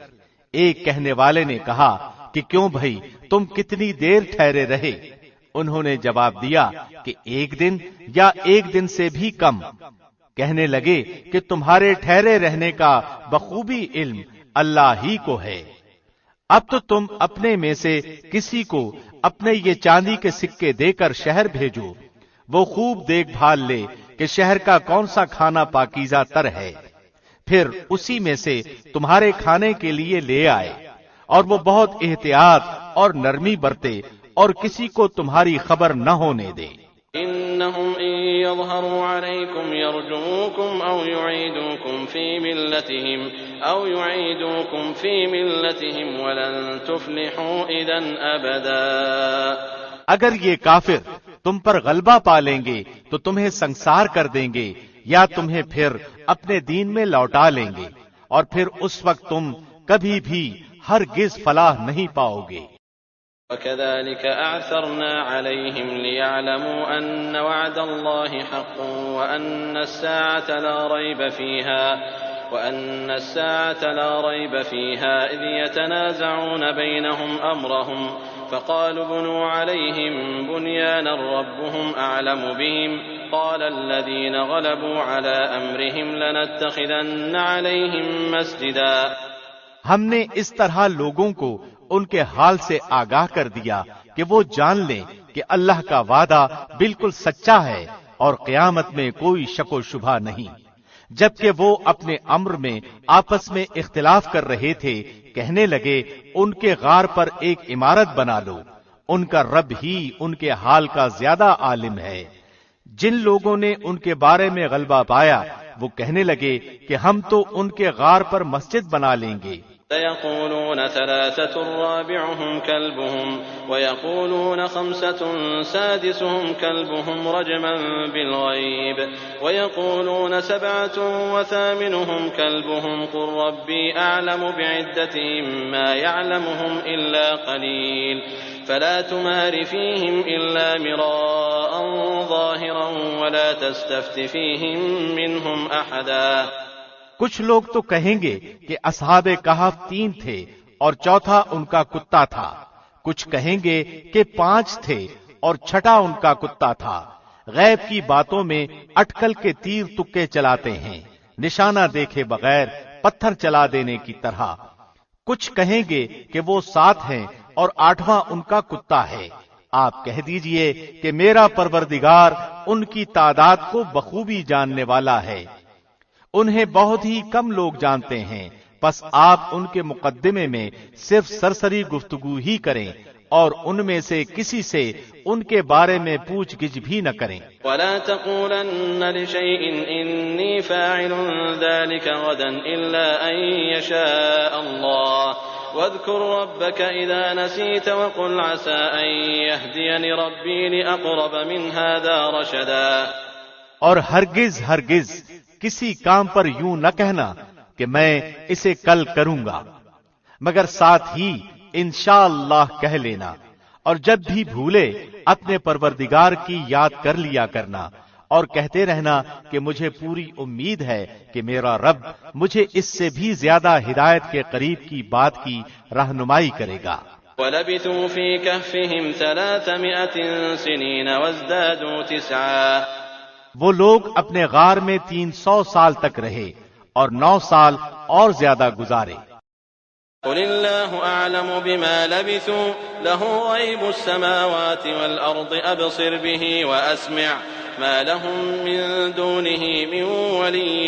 ایک کہنے والے نے کہا کہ کیوں بھائی تم کتنی دیر ٹھہرے رہے؟ انہوں نے جواب دیا کہ ایک دن یا ایک دن سے بھی کم۔ کہنے لگے کہ تمہارے ٹھہرے رہنے کا بخوبی علم اللہ ہی کو ہے۔ اب تو تم اپنے میں سے کسی کو اپنے یہ چاندی کے سکے دے کر شہر بھیجو، وہ خوب دیکھ بھال لے کہ شہر کا کون سا کھانا پاکیزہ تر ہے، پھر اسی میں سے تمہارے کھانے کے لیے لے آئے، اور وہ بہت احتیاط اور نرمی برتے اور کسی کو تمہاری خبر نہ ہونے دے۔ إنهم إن يظهروا عليكم يرجموكم أو يعيدوكم في ملتهم ولن تفلحوا إذا أبدا۔ اگر یہ کافر تم پر غلبہ پا لیں گے تو تمہیں سنسار کر دیں گے یا تمہیں پھر اپنے دین میں لوٹا لیں گے، اور پھر اس وقت تم کبھی بھی ہرگز فلاح نہیں پاؤ گے۔ وَكَذَلِكَ أَعْثَرْنَا عَلَيْهِمْ لِيَعْلَمُوا أَنَّ وَعْدَ اللَّهِ حَقٌّ وَأَنَّ السَّاعَةَ لَا رَيْبَ فِيهَا إِذْ يَتَنَازَعُونَ بَيْنَهُمْ أَمْرَهُمْ فَقَالُوا ابْنُوا عَلَيْهِمْ بُنْيَانًا رَبُّهُمْ أَعْلَمُ بِهِمْ قَالَ الَّذِينَ غَلَبُوا عَلَىٰ أَمْرِهِمْ لَنَتَّخِذَنَّ عَلَيْهِمْ مَسْجِدًا۔ ہم نے اس طرح لوگوں کو ان کے حال سے آگاہ کر دیا کہ وہ جان لیں کہ اللہ کا وعدہ بالکل سچا ہے اور قیامت میں کوئی شک و شبہ نہیں۔ جبکہ وہ اپنے امر میں آپس میں اختلاف کر رہے تھے، کہنے لگے ان کے غار پر ایک عمارت بنا لو، ان کا رب ہی ان کے حال کا زیادہ عالم ہے۔ جن لوگوں نے ان کے بارے میں غلبہ پایا وہ کہنے لگے کہ ہم تو ان کے غار پر مسجد بنا لیں گے۔ سيقولون 3 رابعهم كلبهم ويقولون 5 سادسهم كلبهم رجما بالغيب ويقولون 7 وثامنهم كلبهم قل ربي أعلم بعدتهم ما يعلمهم إلا قليل فلا تمار فيهم إلا مراء ظاهرا ولا تستفت فيهم منهم أحدا۔ کچھ لوگ تو کہیں گے کہ اصحاب کہف 3 تھے اور چوتھا ان کا کتا تھا، کچھ کہیں گے کہ 5 تھے اور چھٹا ان کا کتا تھا۔ غیب کی باتوں میں اٹکل کے تیر تکے چلاتے ہیں، نشانہ دیکھے بغیر پتھر چلا دینے کی طرح۔ کچھ کہیں گے کہ وہ 7 ہیں اور 8واں ان کا کتا ہے۔ آپ کہہ دیجئے کہ میرا پروردگار ان کی تعداد کو بخوبی جاننے والا ہے، انہیں بہت ہی کم لوگ جانتے ہیں، پس آپ ان کے مقدمے میں صرف سرسری گفتگو ہی کریں اور ان میں سے کسی سے ان کے بارے میں پوچھ گچھ بھی نہ کریں۔ وَلَا تَقُولَنَّ لِشَيْءٍ إِنِّي فَاعِلٌ ذَلِكَ غَدًا إِلَّا أَن يَشَاءَ اللَّهُ وَاذْكُر رَّبَّكَ إِذَا نَسِيتَ وَقُلْ عَسَىٰ أَن يَهْدِيَنِ رَبِّي لِأَقْرَبَ مِنْ هَٰذَا رَشَدًا۔ اور ہرگز کسی کام پر یوں نہ کہنا کہ میں اسے کل کروں گا، مگر ساتھ ہی انشاءاللہ کہہ لینا، اور جب بھی بھولے اپنے پروردگار کی یاد کر لیا کرنا اور کہتے رہنا کہ مجھے پوری امید ہے کہ میرا رب مجھے اس سے بھی زیادہ ہدایت کے قریب کی بات کی رہنمائی کرے گا۔ وَلَبِثُوا فِي كَهْفِهِمْ 300 سِنِينَ وَازْدَادُوا 9۔ وہ لوگ اپنے غار میں 300 سال تک رہے اور 9 سال اور زیادہ گزارے۔ قُلِ اللَّهُ أَعْلَمُ بِمَا لَبِثُوا لَهُ غَيْبُ السَّمَاوَاتِ وَالْأَرْضِ أَبْصِرْ بِهِ وَأَسْمِعْ مَا لَهُم مِّن دُونِهِ مِن وَلِيٍّ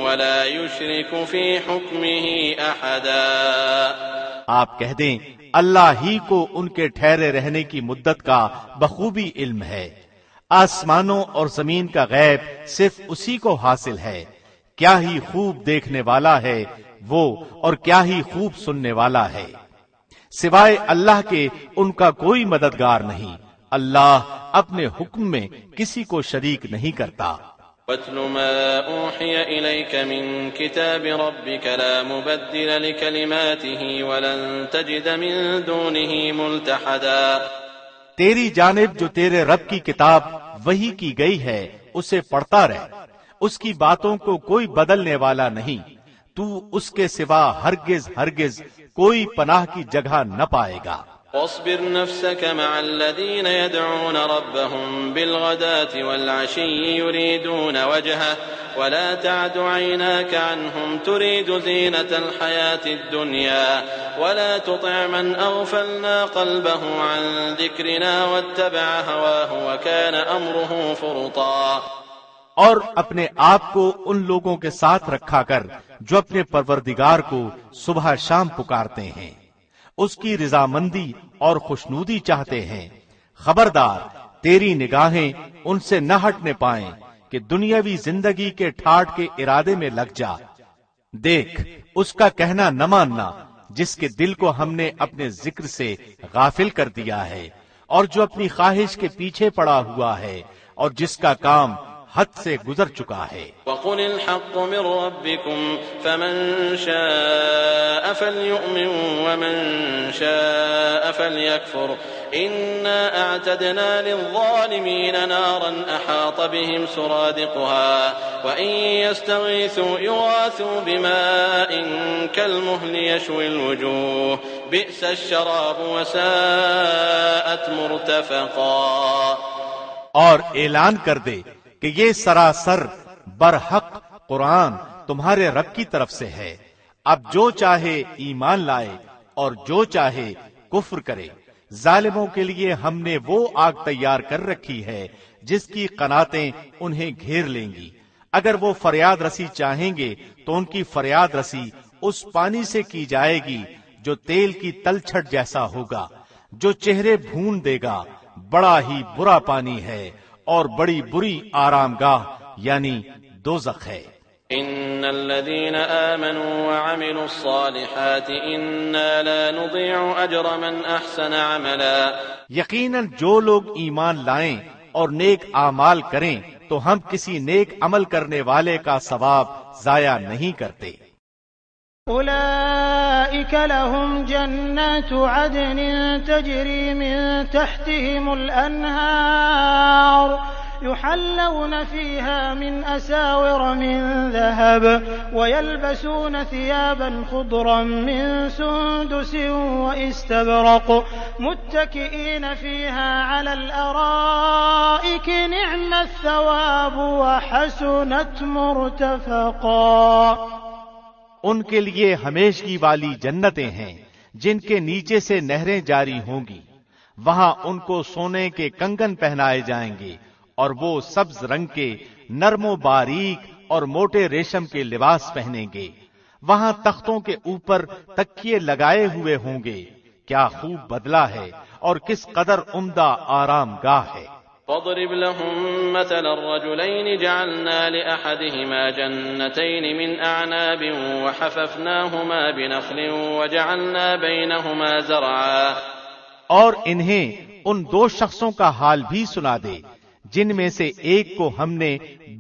وَلَا يُشْرِكُ فِي حُكْمِهِ أَحَدًا۔ آپ کہہ دیں اللہ ہی کو ان کے ٹھہرے رہنے کی مدت کا بخوبی علم ہے، آسمانوں اور زمین کا غیب صرف اسی کو حاصل ہے۔ کیا ہی خوب دیکھنے والا ہے وہ، اور کیا ہی خوب سننے والا ہے۔ سوائے اللہ کے ان کا کوئی مددگار نہیں، اللہ اپنے حکم میں کسی کو شریک نہیں کرتا۔ وَاتْلُ مَا أُوحِيَ إِلَيْكَ مِن كِتَابِ رَبِّكَ لَا مُبَدِّلَ لِكَلِمَاتِهِ وَلَن تَجِدَ مِن دُونِهِ مُلْتَحَدًا۔ تیری جانب جو تیرے رب کی کتاب وحی کی گئی ہے اسے پڑھتا رہ، اس کی باتوں کو کوئی بدلنے والا نہیں، تو اس کے سوا ہرگز ہرگز کوئی پناہ کی جگہ نہ پائے گا۔ واصبر نفسك مع الذين يدعون ربهم بالغداة والعشي يريدون وجهه ولا تعد عيناك عنهم تريد زينة الحياة الدنيا ولا تطع من أغفلنا قلبه عن ذكرنا واتبع هواه وكان أمره فرطا۔ اور اپنے آپ کو ان لوگوں کے ساتھ رکھا کر جو اپنے پروردگار کو صبح شام پکارتے ہیں، اس کی رضامندی اور خوشنودی چاہتے ہیں۔ خبردار تیری نگاہیں ان سے نہ ہٹنے پائیں کہ دنیاوی زندگی کے ٹھاٹ کے ارادے میں لگ جا۔ دیکھ اس کا کہنا نہ ماننا جس کے دل کو ہم نے اپنے ذکر سے غافل کر دیا ہے، اور جو اپنی خواہش کے پیچھے پڑا ہوا ہے، اور جس کا کام حد سے گزر چکا ہے۔ وَقُلِ الْحَقُّ مِن رَّبِّكُمْ فَمَن شَاءَ فَلْيُؤْمِن وَمَن شَاءَ فَلْيَكْفُرْ إِنَّا أَعْتَدْنَا لِلظَّالِمِينَ نَارًا أَحَاطَ بِهِمْ سُرَادِقُهَا وَإِن يَسْتَغِيثُوا يُغَاثُوا بِمَاءٍ كَالْمُهْلِ يَشْوِي الْوُجُوهَ بِئْسَ الشَّرَابُ وَسَاءَتْ مُرْتَفَقًا۔ اور اعلان کر دے کہ یہ سراسر برحق قرآن تمہارے رب کی طرف سے ہے، اب جو چاہے ایمان لائے اور جو چاہے کفر کرے۔ ظالموں کے لیے ہم نے وہ آگ تیار کر رکھی ہے جس کی قناتیں انہیں گھیر لیں گی۔ اگر وہ فریاد رسی چاہیں گے تو ان کی فریاد رسی اس پانی سے کی جائے گی جو تیل کی تلچھٹ جیسا ہوگا، جو چہرے بھون دے گا۔ بڑا ہی برا پانی ہے اور بڑی بری آرام گاہ یعنی دوزخ ہے۔ ان الذين آمنوا وعملوا الصالحات انا لا نضيع اجر من احسن عملا۔ یقیناً جو لوگ ایمان لائیں اور نیک اعمال کریں تو ہم کسی نیک عمل کرنے والے کا ثواب ضائع نہیں کرتے۔ أولئك لهم جنات عدن تجري من تحتهم الأنهار يحلون فيها من أساور من ذهب ويلبسون ثيابا خضرا من سندس وإستبرق متكئين فيها على الأرائك نعم الثواب وحسنت مرتفقا۔ ان کے لیے ہمیشگی والی جنتیں ہیں جن کے نیچے سے نہریں جاری ہوں گی، وہاں ان کو سونے کے کنگن پہنائے جائیں گے اور وہ سبز رنگ کے نرم و باریک اور موٹے ریشم کے لباس پہنیں گے، وہاں تختوں کے اوپر تکیے لگائے ہوئے ہوں گے۔ کیا خوب بدلہ ہے اور کس قدر عمدہ آرام گاہ ہے۔ واضرب لهم مثل الرجلين جعلنا لأحدهما جنتين من أعناب وحففناهما بنخل وجعلنا بينهما زرعا۔ اور انہیں ان دو شخصوں کا حال بھی سنا دے جن میں سے ایک کو ہم نے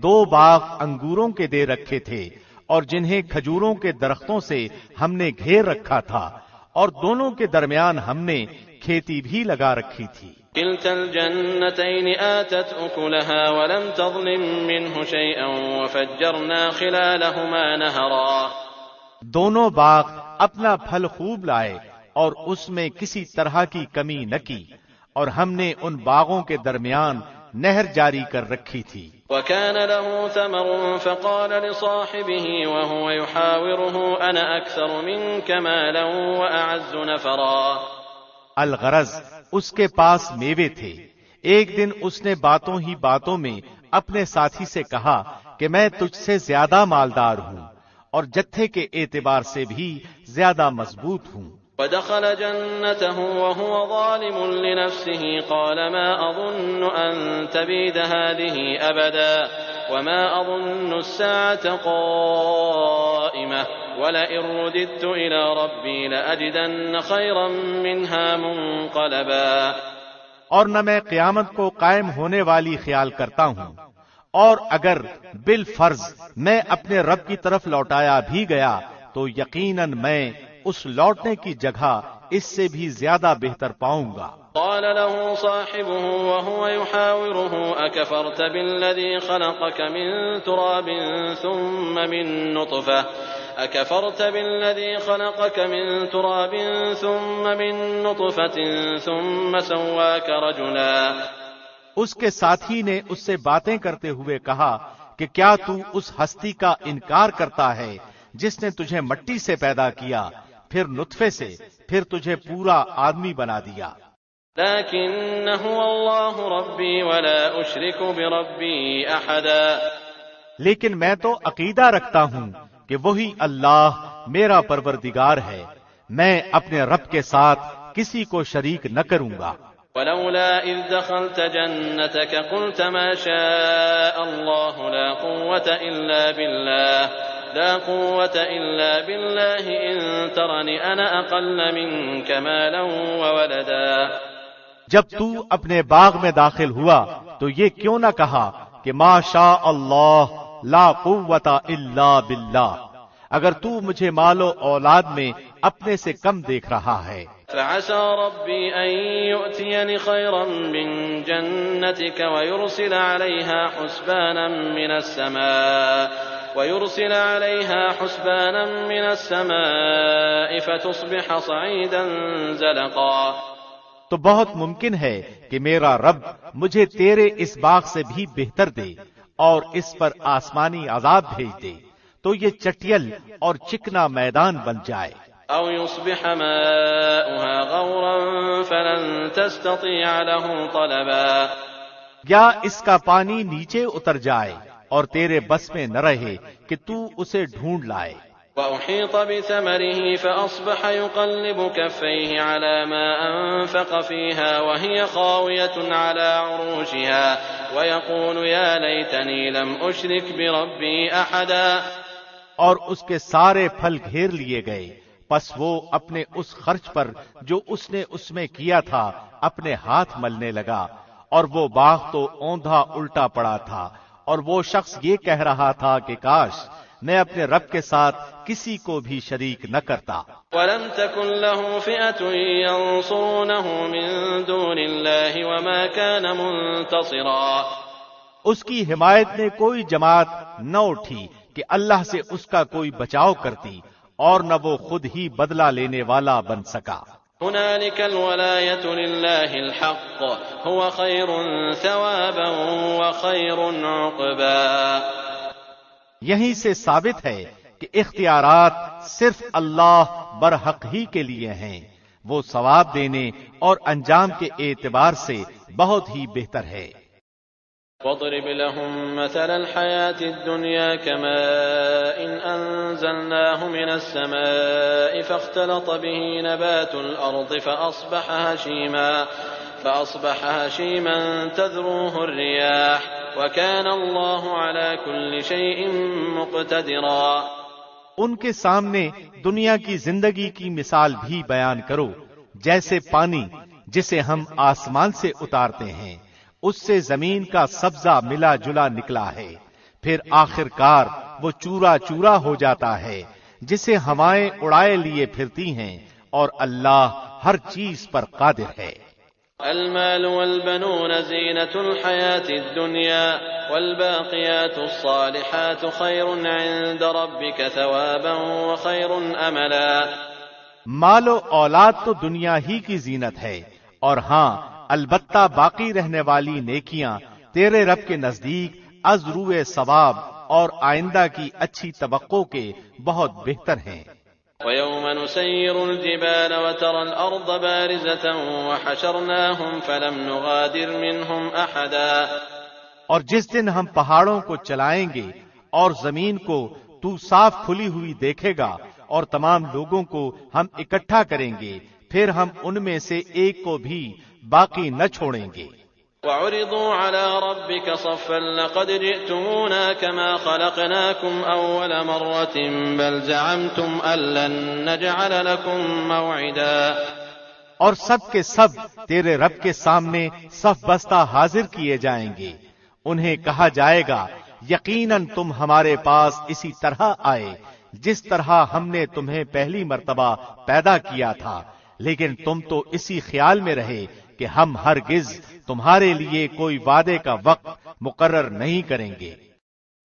2 باغ انگوروں کے دے رکھے تھے اور جنہیں کھجوروں کے درختوں سے ہم نے گھیر رکھا تھا، اور دونوں کے درمیان ہم نے کھیتی بھی لگا رکھی تھی۔ كلتا الجنتين آتت أكلها ولم تظلم منه شيئا وفجرنا خلالهما نهرا۔ دونوں باغ اپنا پھل خوب لائے اور اس میں کسی طرح کی کمی نہ کی، اور ہم نے ان باغوں کے درمیان نہر جاری کر رکھی تھی۔ وكان له ثمر فقال لصاحبه وهو يحاوره أنا أكثر منك مالا وأعز نفرا۔ الغرض اس کے پاس میوے تھے۔ ایک دن اس نے باتوں ہی باتوں میں اپنے ساتھی سے کہا کہ میں تجھ سے زیادہ مالدار ہوں اور جتھے کے اعتبار سے بھی زیادہ مضبوط ہوں۔ ودخل جنته وهو ظالم لنفسه قال ما أظن أن تبيد هذه أبدا وما أظن الساعة قائمة ولئن رددت إلى ربي لأجدن خيرا منها منقلبا۔ اور نہ میں قیامت کو قائم ہونے والی خیال کرتا ہوں، اور اگر بالفرض میں اپنے رب کی طرف لوٹایا بھی گیا تو یقیناً میں اس لوٹنے کی جگہ اس سے بھی زیادہ بہتر پاؤں گا۔ قال له صاحبه وهو يحاوره أكفرت بالذي خلقك من تراب ثم من نطفة أكفرت بالذي خلقك من تراب ثم من نطفة ثم سواك رجلا۔ اس کے ساتھی نے اس سے باتیں کرتے ہوئے کہا کہ کیا تو اس ہستی کا انکار کرتا ہے جس نے تجھے مٹی سے پیدا کیا، پھر نطفے سے، پھر تجھے پورا آدمی بنا دیا۔ لكن هو الله ربي ولا أشرك بربي أحدا۔ لیکن میں تو عقیدہ رکھتا ہوں کہ وہی اللہ میرا پروردگار ہے، میں اپنے رب کے ساتھ کسی کو شریک نہ کروں گا۔ ولولا إذ دخلت جنتك قلت ما شاء الله لا قوة إلا بالله إن ترني أنا أقل منك مالا وولدا۔ جب تو اپنے باغ میں داخل ہوا تو یہ کیوں نہ کہا کہ ما شاء اللہ لا قوت الا باللہ، اگر تو مجھے مال و اولاد میں اپنے سے کم دیکھ رہا ہے۔ فعسى ربي أن يؤتيني خيرا من جنتك ويرسل عليها حسبانا من السماء فتصبح صعيدا زلقا۔ تو بہت ممکن ہے کہ میرا رب مجھے تیرے اس باغ سے بھی بہتر دے اور اس پر آسمانی عذاب بھیج دے تو یہ چٹیل اور چکنا میدان بن جائے۔ أو يصبح ماؤها غورا فلن تستطيع له طلبا۔ یا اس کا پانی نیچے اتر جائے اور تیرے بس میں نہ رہے کہ تو اسے ڈھونڈ لائے۔ وأحيط بثمره فأصبح يقلب كفيه على ما أنفق فيها وهي خاوية على عروشها ويقول يا ليتني لم أشرك بربي أحدا۔ اور اس کے سارے پھل گھیر لیے گئے، پس وہ اپنے اس خرچ پر جو اس نے اس میں کیا تھا اپنے ہاتھ ملنے لگا، اور وہ باغ تو اوندھا الٹا پڑا تھا، اور وہ شخص یہ کہہ رہا تھا کہ کاش میں اپنے رب کے ساتھ کسی کو بھی شریک نہ کرتا۔ وَلَمْ تَكُنْ لَهُ فِئَةٌ يَنصُرُونَهُ مِن دُونِ اللَّهِ وَمَا كَانَ مُنتَصِرًا۔ اس کی حمایت میں کوئی جماعت نہ اٹھی کہ اللہ سے اس کا کوئی بچاؤ کرتی، اور نہ وہ خود ہی بدلہ لینے والا بن سکا۔ هنالك الولاية لله الحق هو خير ثوابا وخير عقبا۔ یہیں سے ثابت ہے کہ اختیارات صرف اللہ برحق ہی کے لیے ہیں، وہ ثواب دینے اور انجام کے اعتبار سے بہت ہی بہتر ہے۔ واضرب لهم مثل الحياة الدنيا كماء أنزلناه من السماء فاختلط به نبات الأرض فأصبح هشيما تذروه الرياح وكان الله على كل شيء مقتدرا۔ ان کے سامنے دنیا کی زندگی کی مثال بھی بیان کرو، جیسے پانی جسے ہم آسمان سے اتارتے ہیں، اس سے زمین کا سبزہ ملا جلا نکلا ہے، پھر آخر کار وہ چورا چورا ہو جاتا ہے، جسے ہوائیں اڑائے لیے پھرتی ہیں، اور اللہ ہر چیز پر قادر ہے۔ المال والبنون زينة الحياة الدنيا والباقيات الصالحات خير عند ربك ثوابا وخير املا۔ مال و اولاد تو دنیا ہی کی زینت ہے، اور ہاں البتہ باقی رہنے والی نیکیاں تیرے رب کے نزدیک از روئے ثواب اور آئندہ کی اچھی توقع کے بہت بہتر ہیں۔ وَيَوْمَ نُسَيِّرُ الْجِبَالَ وَتَرَى الْأَرْضَ بَارِزَةً وَحَشَرْنَاهُمْ فَلَمْ نُغَادِرْ مِنْهُمْ أَحَدًا۔ اور جس دن ہم پہاڑوں کو چلائیں گے اور زمین کو تو صاف کھلی ہوئی دیکھے گا، اور تمام لوگوں کو ہم اکٹھا کریں گے، پھر ہم ان میں سے ایک کو بھی باقی نہ چھوڑیں گے۔ وَعُرِضُوا عَلَى رَبِّكَ صَفًّا لَقَدْ جِئْتُمُونَا كَمَا خَلَقْنَاكُمْ أَوَّلَ مَرَّةٍ بَلْ زَعَمْتُمْ أَن لَّن نَّجْعَلَ لَكُم مَّوْعِدًا۔ اور سب کے سب تیرے رب کے سامنے صف بستہ حاضر کیے جائیں گے، انہیں کہا جائے گا یقیناً تم ہمارے پاس اسی طرح آئے جس طرح ہم نے تمہیں پہلی مرتبہ پیدا کیا تھا، لیکن تم تو اسی خیال میں رہے کہ ہم ہرگز تمہارے لیے کوئی وعدے کا وقت مقرر نہیں کریں گے۔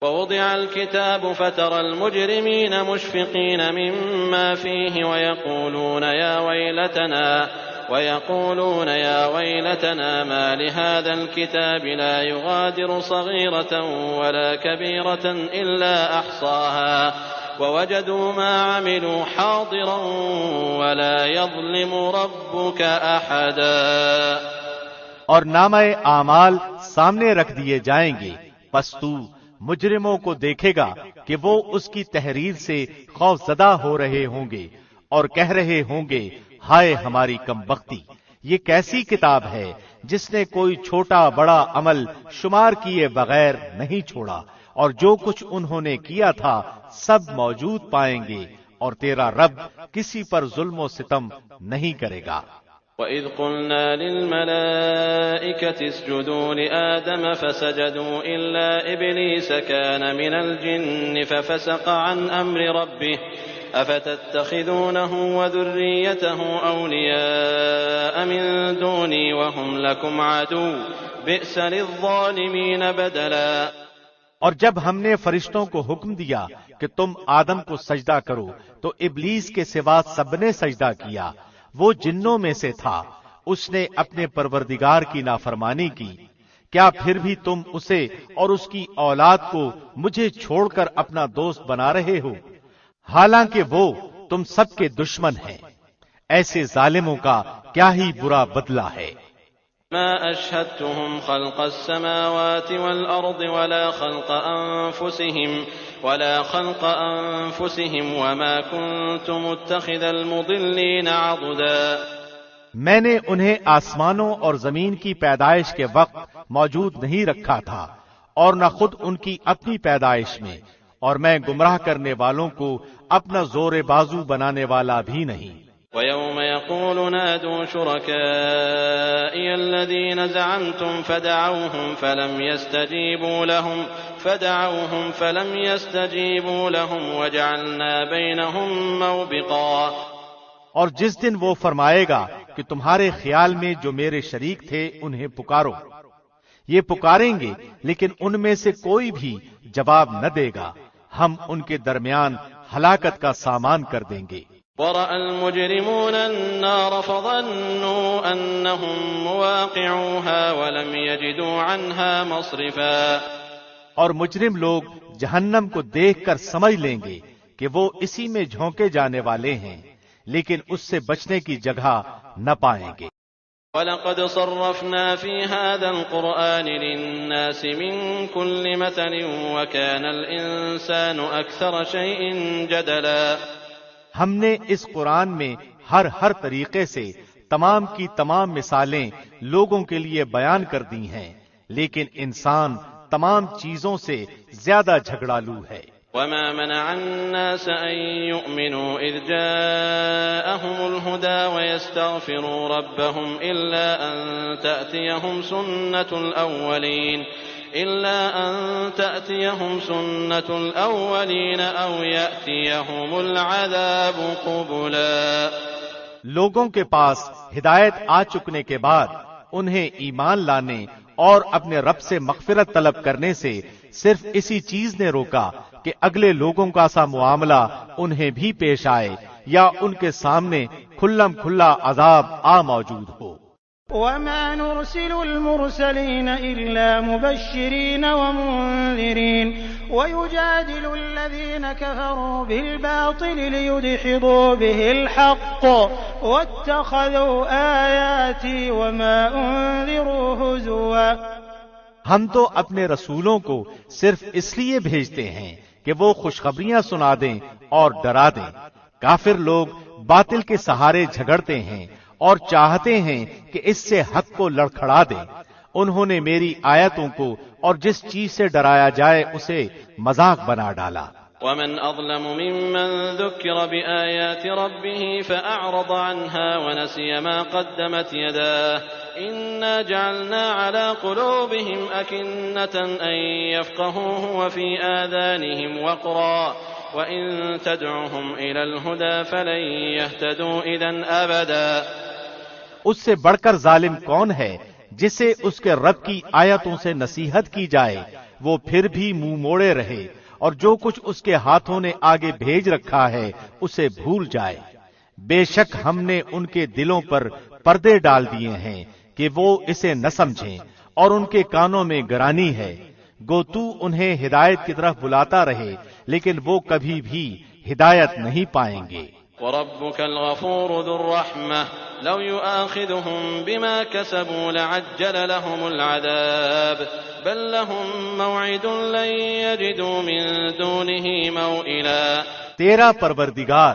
ووضع الكتاب فترى المجرمين مشفقين مما فيه ويقولون يا ويلتنا ما لهذا الكتاب لا يغادر صغيرة ولا كبيرة إلا أحصاها ووجدوا ما عملوا حاضرا ولا يظلم ربك أحدا۔ اور نامہ اعمال سامنے رکھ دیے جائیں گے، پس تو مجرموں کو دیکھے گا کہ وہ اس کی تحریر سے خوف زدہ ہو رہے ہوں گے اور کہہ رہے ہوں گے ہائے ہماری کم بختی، یہ کیسی کتاب ہے جس نے کوئی چھوٹا بڑا عمل شمار کیے بغیر نہیں چھوڑا، اور جو کچھ انہوں نے کیا تھا سب موجود پائیں گے، اور تیرا رب کسی پر ظلم و ستم نہیں کرے گا۔ وَإِذْ قُلْنَا لِلْمَلَائِكَةِ اسْجُدُوا لِآدَمَ فَسَجَدُوا إِلَّا إِبْلِيسَ كَانَ مِنَ الْجِنِّ فَفَسَقَ عَنْ أَمْرِ رَبِّهِ أَفَتَتَّخِذُونَهُ وَذُرِّيَّتَهُ أَوْلِيَاءَ مِن دُونِي وَهُمْ لَكُمْ عَدُوٌّ بِئْسَ لِلظَّالِمِينَ بَدَلًا۔ اور جب ہم نے فرشتوں کو حکم دیا کہ تم آدم کو سجدہ کرو تو ابلیس کے سوا سب نے سجدہ کیا، وہ جنوں میں سے تھا، اس نے اپنے پروردگار کی نافرمانی کی، کیا پھر بھی تم اسے اور اس کی اولاد کو مجھے چھوڑ کر اپنا دوست بنا رہے ہو، حالانکہ وہ تم سب کے دشمن ہیں۔ ایسے ظالموں کا کیا ہی برا بدلہ ہے۔ ما أشهدتهم خلق السماوات والأرض ولا خلق أنفسهم وما كنت متخذ المضلين عضدا۔ میں نے انہیں آسمانوں اور زمین کی پیدائش کے وقت موجود نہیں رکھا تھا، اور نہ خود ان کی اپنی پیدائش میں، اور میں گمراہ کرنے والوں کو اپنا زور بازو بنانے والا بھی نہیں۔ وَيَوْمَ يَقُولُ نَادُوا شُرَكَائِيَ الَّذِينَ زَعَمْتُمْ فَدَعَوْهُمْ فَلَمْ يَسْتَجِيبُوا لَهُمْ وَجَعَلْنَا بَيْنَهُمْ مَوْبِقًا۔ اور جس دن وہ فرمائے گا کہ تمہارے خیال میں جو میرے شریک تھے انہیں پکارو، یہ پکاریں گے لیکن ان میں سے کوئی بھی جواب نہ دے گا، ہم ان کے درمیان ہلاکت کا سامان کر دیں گے۔ وَرَأَى الْمُجْرِمُونَ النَّارَ فَظَنُّوا أَنَّهُمْ مُوَاقِعُوهَا وَلَمْ يَجِدُوا عَنْهَا مَصْرِفًا۔ اور مجرم لوگ جہنم کو دیکھ کر سمجھ لیں گے کہ وہ اسی میں جھونکے جانے والے ہیں، لیکن اس سے بچنے کی جگہ نہ پائیں گے۔ وَلَقَدْ صَرَّفْنَا فِي هَذَا الْقُرْآنِ لِلنَّاسِ مِنْ كُلِّ مَثَلٍ وَكَانَ الْإِنسَانُ أَكْثَرَ شَيْءٍ جَدَلًا۔ ہم نے اس قرآن میں ہر طریقے سے تمام کی تمام مثالیں لوگوں کے لیے بیان کر دی ہیں، لیکن انسان تمام چیزوں سے زیادہ جھگڑالو ہے۔ وَمَا مَنَعَ النَّاسَ أَن يُؤْمِنُوا إِذْ جَاءَهُمُ الْهُدَى وَيَسْتَغْفِرُوا رَبَّهُمْ إِلَّا أَن تَأْتِيَهُمْ سُنَّةُ الْأَوَّلِينَ أَوْ يَأْتِيَهُمُ الْعَذَابُ قُبُلًا۔ لوگوں کے پاس ہدایت آ چکنے کے بعد انہیں ایمان لانے اور اپنے رب سے مغفرت طلب کرنے سے صرف اسی چیز نے روکا کہ اگلے لوگوں کا سا معاملہ انہیں بھی پیش آئے یا ان کے سامنے کھلم کھلا عذاب آ موجود ہو۔ وَمَا نُرْسِلُ الْمُرْسَلِينَ إِلَّا مُبَشِّرِينَ وَمُنذِرِينَ وَيُجَادِلُ الَّذِينَ كَفَرُوا بِالْبَاطِلِ لِيُدْحِضُوا بِهِ الْحَقَّ وَاتَّخَذُوا آيَاتِي وَمَا أُنذِرُوا هُزُوًا۔ ہم تو اپنے رسولوں کو صرف اس لیے بھیجتے ہیں کہ وہ خوشخبریاں سنا دیں اور ڈرا دیں۔ کافر لوگ باطل کے سہارے جھگڑتے ہیں اور چاہتے ہیں کہ اس سے حق کو لڑکھڑا دیں۔ انہوں نے میری آیتوں کو اور جس چیز سے ڈرایا جائے اسے مذاق بنا ڈالا۔ ومن أظلم ممن ذكر بآيات ربه فأعرض عنها ونسي ما قدمت يداه إنا جعلنا على قلوبهم أكنة أن يفقهوه وفي آذانهم وقرا وإن تدعهم إلى الهدى فلن يهتدوا إذن أبدا. اس سے بڑھ کر ظالم کون ہے جسے اس کے رب کی آیتوں سے نصیحت کی جائے وہ پھر بھی منہ موڑے رہے اور جو کچھ اس کے ہاتھوں نے آگے بھیج رکھا ہے اسے بھول جائے. بے شک ہم نے ان کے دلوں پر پردے ڈال دیے ہیں کہ وہ اسے نہ سمجھیں اور ان کے کانوں میں گرانی ہے. گو تو انہیں ہدایت کی طرف بلاتا رہے لیکن وہ کبھی بھی ہدایت نہیں پائیں گے. وَرَبُّكَ الْغَفُورُ ذُو الرَّحْمَةِ لَوْ يُؤَاخِذُهُم بِمَا كَسَبُوا لَعَجَّلَ لَهُمُ الْعَذَابَ بَل لَّهُم مَّوْعِدٌ لَّن يَجِدُوا مِن دُونِهِ مَوْئِلًا. تیرا پروردگار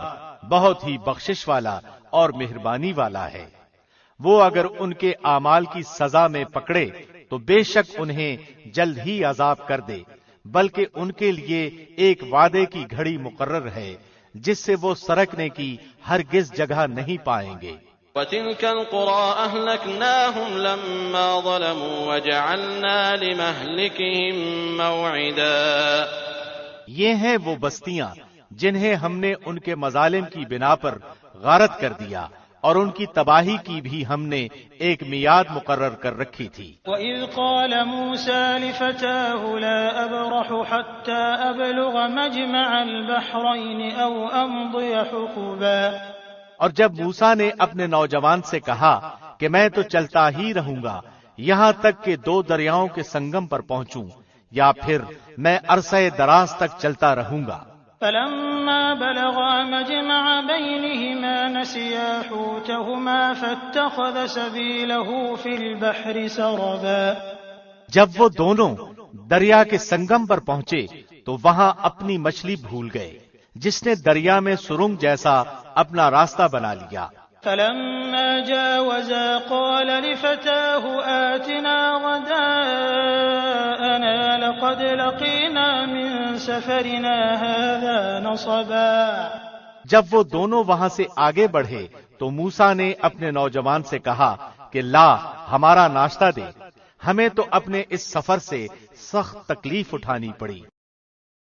بہت ہی بخشش والا اور مہربانی والا ہے. وہ اگر ان کے اعمال کی سزا میں پکڑے تو بے شک انہیں جلد ہی عذاب کر دے بلکہ ان کے لیے ایک وعدے کی گھڑی مقرر ہے جس سے وہ سرکنے کی ہرگز جگہ نہیں پائیں گے. وَتِلْكَ الْقُرَىٰ أَهْلَكْنَاهُمْ لَمَّا ظَلَمُوا وَجَعَلْنَا لِمَهْلِكِهِم مَّوْعِدًا. یہ ہیں وہ بستیاں جنہیں ہم نے ان کے مظالم کی بنا پر غارت کر دیا اور ان کی تباہی کی بھی ہم نے ایک میعاد مقرر کر رکھی تھی. وَإِذْ قَالَ مُوسَىٰ لِفَتَاهُ لَا أَبْرَحُ حَتَّىٰ أَبْلُغَ مَجْمَعَ الْبَحْرَيْنِ أَوْ أَمْضِيَ حُقُبًا. اور جب موسیٰ نے اپنے نوجوان سے کہا کہ میں تو چلتا ہی رہوں گا یہاں تک کہ دو دریاؤں کے سنگم پر پہنچوں یا پھر میں عرصہ دراز تک چلتا رہوں گا. فلما بلغا مجمع بينهما نسيا حوتهما فاتخذ سبيله في البحر سربا. جب وہ دونوں دریا کے سنگم پر پہنچے تو وہاں اپنی مچھلی بھول گئے جس نے دریا میں سرنگ جیسا اپنا راستہ بنا لیا. فلما جاوزا قال لفتاه آتنا غداءنا لقد لقينا من سفرنا هذا نصبا. جب وہ دونوں وہاں سے آگے بڑھے تو موسیٰ نے اپنے نوجوان سے کہا کہ لا ہمارا ناشتہ دے ہمیں تو اپنے اس سفر سے سخت تکلیف اٹھانی پڑی.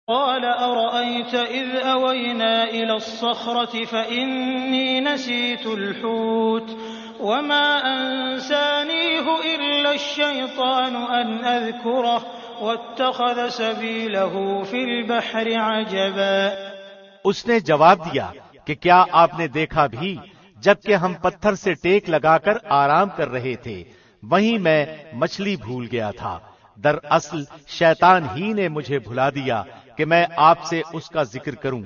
قال أرأيت إذ أوينا إلى الصخرة فإني نسيت الحوت وما أنسانيه إلا الشيطان أن أذكره واتخذ سبيله في البحر عجبا. اس نے جواب دیا کہ کیا آپ نے دیکھا بھی جبکہ ہم پتھر سے ٹیک لگا کر آرام کر رہے تھے وہیں میں مچھلی بھول گیا تھا. دراصل شیطان ہی نے مجھے بھلا دیا کہ میں آپ سے اس کا ذکر کروں.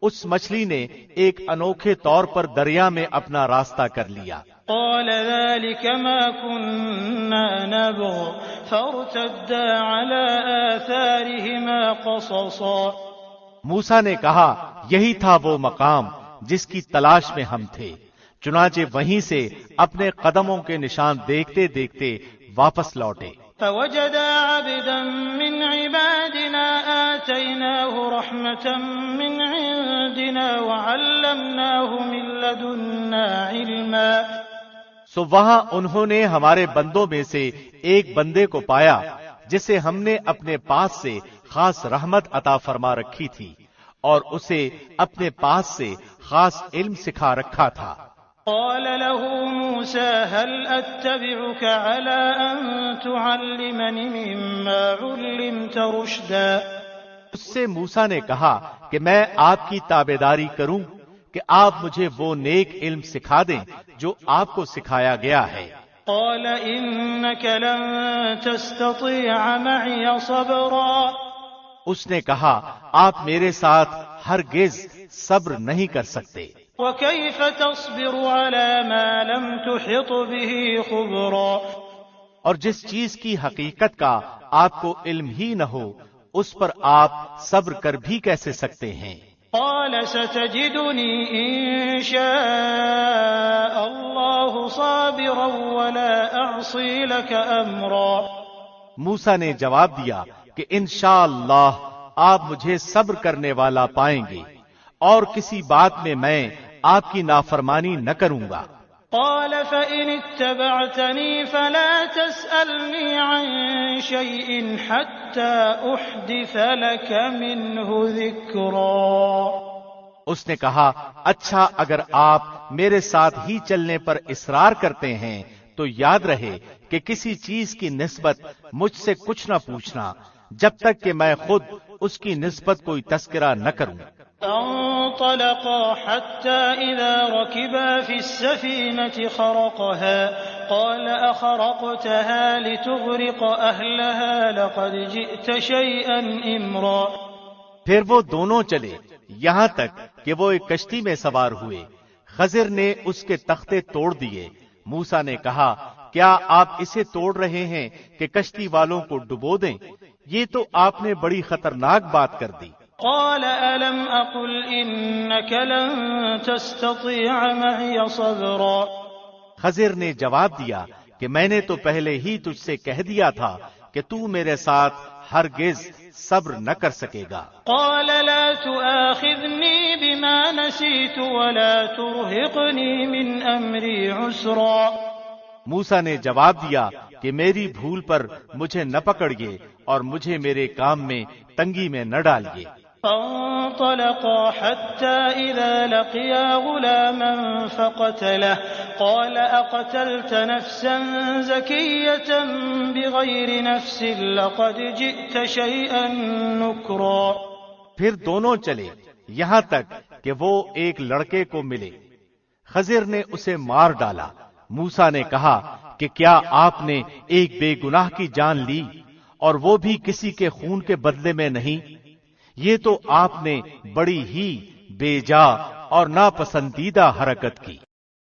اس مچھلی نے ایک انوکھے طور پر دریا میں اپنا راستہ کر لیا. قال ذلك ما كنا نبغ فارتدا على آثارهما قصصا. موسیٰ نے کہا یہی تھا وہ مقام جس کی تلاش میں ہم تھے چنانچہ وہیں سے اپنے قدموں کے نشان دیکھتے دیکھتے واپس لوٹے. فوجدا عبدا من عبادنا آتيناه رحمة من عندنا وعلمناه من لدنا علما. سو وہاں انہوں نے ہمارے بندوں میں سے ایک بندے کو پایا جسے ہم نے اپنے پاس سے خاص رحمت عطا فرما رکھی تھی اور اسے اپنے پاس سے خاص علم سکھا رکھا تھا. قال له موسى هل أتبعك على أن تعلمني مما علمت رشدا. اس سے موسیٰ نے کہا کہ میں آپ کی تابعداری کروں کہ آپ مجھے وہ نیک علم سکھا دیں جو آپ کو سکھایا گیا ہے. قال إنك لن تستطيع معي صبرا. اس نے کہا آپ میرے ساتھ ہرگز صبر نہیں کر سکتے. وكيف تصبر على ما لم تحط به خبرا. اور جس چیز کی حقیقت کا آپ کو علم ہی نہ ہو اس پر آپ صبر کر بھی کیسے سکتے ہیں. قال ستجدني إن شاء الله صابرا ولا أعصي لك أمرا. موسیٰ نے جواب دیا کہ انشاءاللہ آپ مجھے صبر کرنے والا پائیں گے اور کسی بات میں میں آپ کی نافرمانی نہ کروں گا۔ قال فإن اتبعتني فلا تسألني عن شيء حتى أحدث لك منه ذكرا۔ اس نے کہا اچھا اگر آپ میرے ساتھ ہی چلنے پر اصرار کرتے ہیں تو یاد رہے کہ کسی چیز کی نسبت مجھ سے کچھ نہ پوچھنا جب تک کہ میں خود اس کی نسبت کوئی تذکرہ نہ کروں۔ انطلقا حتى إذا ركبا في السفينة خرقها قال أخرقتها لتغرق أهلها لقد جئت شيئا إمرا۔ پھر وہ دونوں چلے یہاں تک کہ وہ ایک کشتی میں سوار ہوئے۔ خضر نے اس کے تختے توڑ دیے۔ موسیٰ نے کہا کیا آپ اسے توڑ رہے ہیں کہ کشتی والوں کو ڈبو دیں؟ یہ تو آپ نے بڑی خطرناک بات کر دی۔ قال ألم أقل إنك لن تستطيع معي صبرا۔ خضر نے جواب دیا کہ میں نے تو پہلے ہی تجھ سے کہہ دیا تھا کہ تو میرے ساتھ ہرگز صبر نہ کر سکے گا۔ قال لا تؤاخذني بما نسيت ولا ترهقني من أمري عسرا۔ موسیٰ نے جواب دیا کہ میری بھول پر مجھے نہ پکڑیے اور مجھے میرے کام میں تنگی میں نہ ڈالیے۔ فانطلقا حتى إذا لقيا غلاما فقتله قال أقتلت نفسا زكية بغير نفس لقد جئت شيئا نكرا۔ پھر دونوں چلے یہاں تک کہ وہ ایک لڑکے کو ملے۔ خضر نے اسے مار ڈالا۔ موسیٰ نے کہا کہ کیا آپ نے ایک بے گناہ کی جان لی اور وہ بھی کسی کے خون کے بدلے میں نہیں؟ یہ تو آپ نے بڑی ہی بے جا اور ناپسندیدہ حرکت کی۔